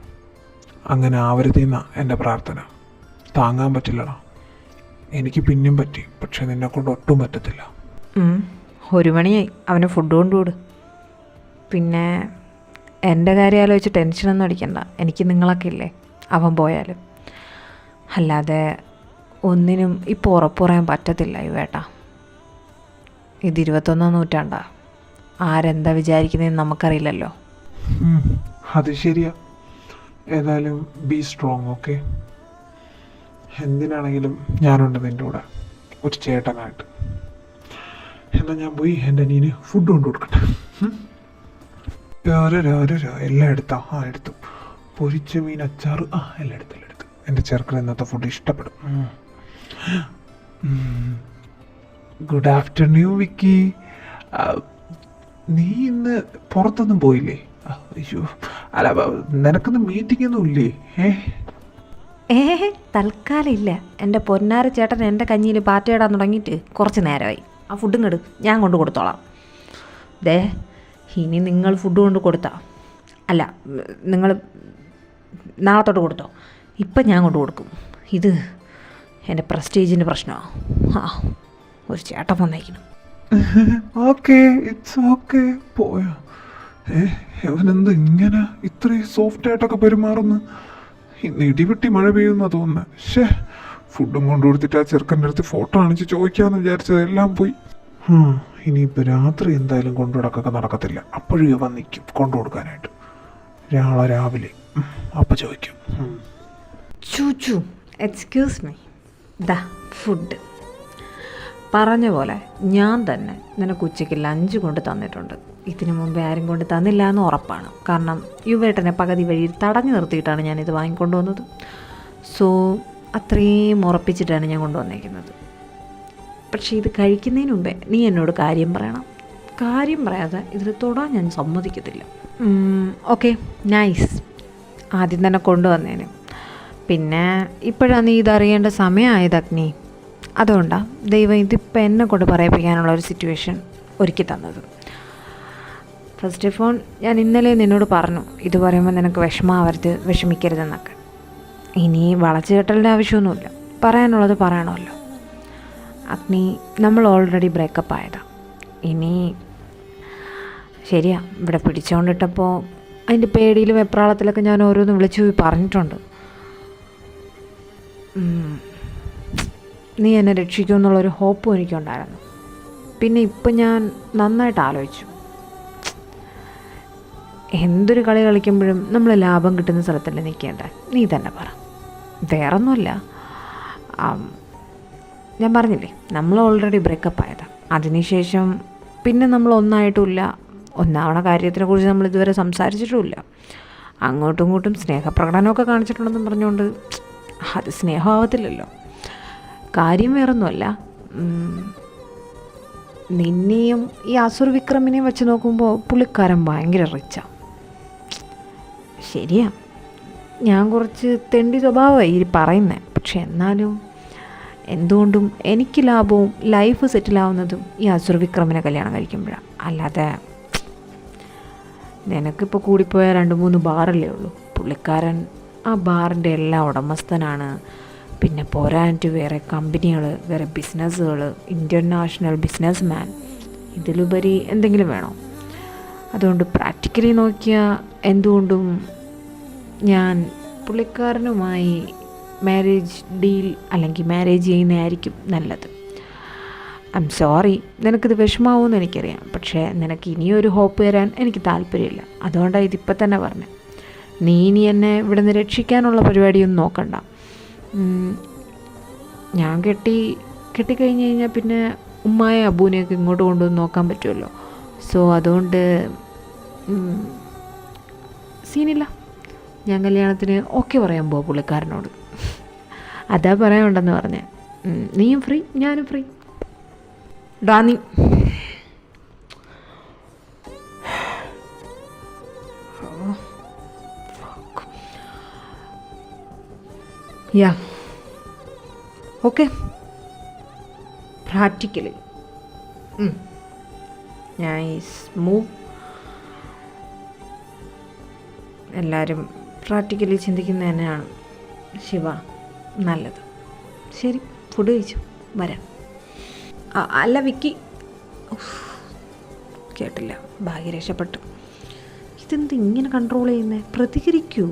S3: അങ്ങനെ ആവരുതെന്ന എൻ്റെ പ്രാർത്ഥന. താങ്ങാൻ പറ്റില്ലടാ. എനിക്ക് പിന്നെയും പറ്റി, പക്ഷെ നിന്നെ കൊണ്ട് ഒട്ടും പറ്റത്തില്ല.
S4: 1 മണിയായി. അവന് ഫുഡ് കൊണ്ടുവിട്. പിന്നെ എൻ്റെ കാര്യം ആലോചിച്ച് ടെൻഷനൊന്നും അടിക്കണ്ട. എനിക്ക് നിങ്ങളൊക്കെ ഇല്ലേ, അവൻ പോയാലും. അല്ലാതെ ഒന്നിനും ഇപ്പോൾ ഉറപ്പ് പറയാൻ പറ്റത്തില്ല യുവേട്ടാ. ഇത് 21-ാം നൂറ്റാണ്ടാ. ആരെന്താ വിചാരിക്കുന്നതെന്ന് നമുക്കറിയില്ലല്ലോ.
S3: അത് ശരിയാ. ഏതായാലും ബി സ്ട്രോങ്, ഓക്കെ? എന്തിനാണെങ്കിലും ഞാനുണ്ട് നിൻ്റെ കൂടെ, ഒരു ചേട്ടനായിട്ട്. എന്നാൽ ഞാൻ പോയി എൻ്റെ അനിയന് ഫുഡ് കൊണ്ടു കൊടുക്കട്ടെ. എല്ലാം എടുത്താ? എടുത്തു. പൊരിച്ച മീൻ, അച്ചാറ്, എല്ലാം എടുത്തു. എൻ്റെ ചെറുക്കൻ ഇന്നത്തെ ഫുഡ് ഇഷ്ടപ്പെടും. ഗുഡ് ആഫ്റ്റർനൂൺ വിക്കി. നീ ഇന്ന് പുറത്തൊന്നും പോയില്ലേ? അയ്യോ, അല്ല, നിനക്കൊന്നും മീറ്റിംഗ് ഒന്നും ഇല്ലേ?
S4: തൽക്കാലം ഇല്ല. എൻ്റെ പൊന്നാര ചേട്ടൻ എൻ്റെ കഞ്ഞിയിൽ പാറ്റയിടാൻ തുടങ്ങിയിട്ട് കുറച്ച് നേരമായി. ആ ഫുഡും കെടു, ഞാൻ കൊണ്ട് കൊടുത്തോളാം. ദേ, ഇനി നിങ്ങൾ ഫുഡ് കൊണ്ട് കൊടുത്താ, അല്ല, നിങ്ങൾ നാളെ തൊട്ട് കൊടുത്തോ. ഇപ്പം ഞാൻ കൊണ്ട് കൊടുക്കും. ഇത് എൻ്റെ പ്രസ്റ്റീജിൻ്റെ പ്രശ്നമാണ്. ഒരു ചേട്ടൻ വന്നേക്കണം.
S3: Okay, it's okay. പോയോ? അവനെന്ത് ഇങ്ങനെ ഇത്രയും സോഫ്റ്റ് ആയിട്ടൊക്കെ പെരുമാറുന്നു? ഇന്ന് ഇടിവെട്ടി മഴ പെയ്യുന്ന തോന്നുന്നത്. ഫുഡും കൊണ്ടു കൊടുത്തിട്ട് ആ ചെറുക്കൻ്റെ അടുത്ത് ഫോട്ടോ കാണിച്ച് ചോദിക്കാമെന്ന് വിചാരിച്ചത് എല്ലാം പോയി. ഇനിയിപ്പോൾ രാത്രി എന്തായാലും കൊണ്ടുകൊടുക്കൊക്കെ നടക്കത്തില്ല. അപ്പോഴും ഇവൻ നിൽക്കും കൊണ്ടു കൊടുക്കാനായിട്ട്. രാവിലെ അപ്പം ചോദിക്കും.
S4: ചൂച്ചു, എക്സ്ക്യൂസ് മീ, ദാ ഫുഡ്. പറഞ്ഞ പോലെ ഞാൻ തന്നെ നിനക്ക് ഉച്ചയ്ക്ക് ലഞ്ച് കൊണ്ട് തന്നിട്ടുണ്ട്. ഇതിനു മുമ്പേ ആരും കൊണ്ട് തന്നില്ല എന്ന് ഉറപ്പാണ്. കാരണം യുവേട്ടനെ പകുതി വഴിയിൽ തടഞ്ഞു നിർത്തിയിട്ടാണ് ഞാനിത് വാങ്ങിക്കൊണ്ടു വന്നത്. സോ അത്രയും ഉറപ്പിച്ചിട്ടാണ് ഞാൻ കൊണ്ടുവന്നേക്കുന്നത്. പക്ഷേ ഇത് കഴിക്കുന്നതിന് മുമ്പേ നീ എന്നോട് കാര്യം പറയണം. കാര്യം പറയാതെ ഇതിൽ തൊടാൻ ഞാൻ സമ്മതിക്കത്തില്ല. Okay, nice. ആദ്യം തന്നെ കൊണ്ടുവന്നേന്. പിന്നെ ഇപ്പോഴാണ് നീ ഇതറിയേണ്ട സമയമായത് അഗ്നി. അതുകൊണ്ടാണ് ദൈവം ഇതിപ്പോൾ എന്നെ കൊണ്ട് പറയിപ്പിക്കാനുള്ള ഒരു സിറ്റുവേഷൻ ഒരുക്കി തന്നത്. ഫസ്റ്റ് ഓഫ് ഓൾ, ഞാൻ ഇന്നലെ നിന്നോട് പറഞ്ഞു ഇത് പറയുമ്പോൾ നിനക്ക് വിഷമിക്കരുതെന്നൊക്കെ. ഇനി വളച്ചു കെട്ടലിൻ്റെ ആവശ്യമൊന്നുമില്ല. പറയാനുള്ളത് പറയണമല്ലോ. അഗ്നി, നമ്മൾ ഓൾറെഡി ബ്രേക്കപ്പ് ആയതാണ്. ഇനി ശരിയാ, ഇവിടെ പിടിച്ചുകൊണ്ടിട്ടപ്പോൾ അതിൻ്റെ പേടിയിലും വെപ്രാളത്തിലൊക്കെ ഞാൻ ഓരോന്ന് വിളിച്ചു പോയി പറഞ്ഞിട്ടുണ്ട്. നീ എന്നെ രക്ഷിക്കുമെന്നുള്ളൊരു ഹോപ്പും എനിക്കുണ്ടായിരുന്നു. പിന്നെ ഇപ്പം ഞാൻ നന്നായിട്ട് ആലോചിച്ചു, എന്തൊരു കളി കളിക്കുമ്പോഴും നമ്മൾ ലാഭം കിട്ടുന്ന സ്ഥലത്തല്ലേ നിൽക്കേണ്ടത്. നീ തന്നെ പറ. വേറൊന്നുമില്ല, ഞാൻ പറഞ്ഞില്ലേ നമ്മൾ ഓൾറെഡി ബ്രേക്കപ്പ് ആയതാണ്. അതിനുശേഷം പിന്നെ നമ്മൾ ഒന്നായിട്ടുമില്ല. ഒന്നാവണ കാര്യത്തിനെക്കുറിച്ച് നമ്മൾ ഇതുവരെ സംസാരിച്ചിട്ടുമില്ല. അങ്ങോട്ടും ഇങ്ങോട്ടും സ്നേഹപ്രകടനമൊക്കെ കാണിച്ചിട്ടുണ്ടെന്നും പറഞ്ഞുകൊണ്ട് അത് സ്നേഹമാവത്തില്ലല്ലോ. കാര്യം വേറൊന്നുമല്ല, നിന്നെയും ഈ അസുർ വിക്രമിനെയും വെച്ച് നോക്കുമ്പോൾ പുള്ളിക്കാരൻ ഭയങ്കര റിച്ചാണ്. ശരിയാ, ഞാൻ കുറച്ച് തെണ്ടി സ്വഭാവമായി ഈ പറയുന്നത്. പക്ഷെ എന്നാലും എന്തുകൊണ്ടും എനിക്ക് ലാഭവും ലൈഫ് സെറ്റിലാവുന്നതും ഈ അസുർ വിക്രമിനെ കല്യാണം കഴിക്കുമ്പോഴാണ്. അല്ലാതെ നിനക്കിപ്പോൾ കൂടിപ്പോയാൽ 2-3 ബാറല്ലേ ഉള്ളൂ. പുള്ളിക്കാരൻ ആ ബാറിൻ്റെ എല്ലാം ഉടമസ്ഥനാണ്. പിന്നെ പോരാഞ്ഞിട്ട് വേറെ കമ്പനികൾ, വേറെ ബിസിനസ്സുകൾ, ഇൻ്റർനാഷണൽ ബിസിനസ് മാൻ. ഇതിലുപരി എന്തെങ്കിലും വേണോ? അതുകൊണ്ട് പ്രാക്ടിക്കലി നോക്കിയാൽ എന്തുകൊണ്ടും ഞാൻ പുള്ളിക്കാരനുമായി മാരേജ് ഡീൽ അല്ലെങ്കിൽ മാരേജ് ചെയ്യുന്നതായിരിക്കും നല്ലത്. ഐ എം സോറി, നിനക്കിത് വിഷമാവുമെന്ന് എനിക്കറിയാം. പക്ഷേ നിനക്ക് ഇനിയൊരു ഹോപ്പ് തരാൻ എനിക്ക് താല്പര്യമില്ല. അതുകൊണ്ടാണ് ഇതിപ്പോൾ തന്നെ പറഞ്ഞത്. നീ ഇനി എന്നെ ഇവിടെ നിന്ന് രക്ഷിക്കാനുള്ള പരിപാടിയൊന്നും നോക്കണ്ട. ഞാൻ കെട്ടിക്കഴിഞ്ഞ് കഴിഞ്ഞാൽ പിന്നെ ഉമ്മായ അബൂനെയൊക്കെ ഇങ്ങോട്ട് കൊണ്ടുവന്ന് നോക്കാൻ പറ്റുമല്ലോ. സോ അതുകൊണ്ട് സീനില്ല. ഞാൻ കല്യാണത്തിന് ഓക്കെ പറയാൻ പോവാം പുള്ളിക്കാരനോട്. അതാ പറയാനുണ്ടെന്ന് പറഞ്ഞേ. നീയും ഫ്രീ, ഞാനും free. Dani, yeah okay. Practically nice move. എല്ലാവരും പ്രാക്ടിക്കലി ചിന്തിക്കുന്നത് തന്നെയാണ് ശിവ നല്ലത്. ശരി, ഫുഡ് കഴിച്ചു വരാം. അല്ല വിക്കി, കേട്ടില്ല, ഭാഗ്യ രക്ഷപ്പെട്ടു. ഇതെന്ത് ഇങ്ങനെ കൺട്രോൾ ചെയ്യുന്നേ? പ്രതികരിക്കൂ.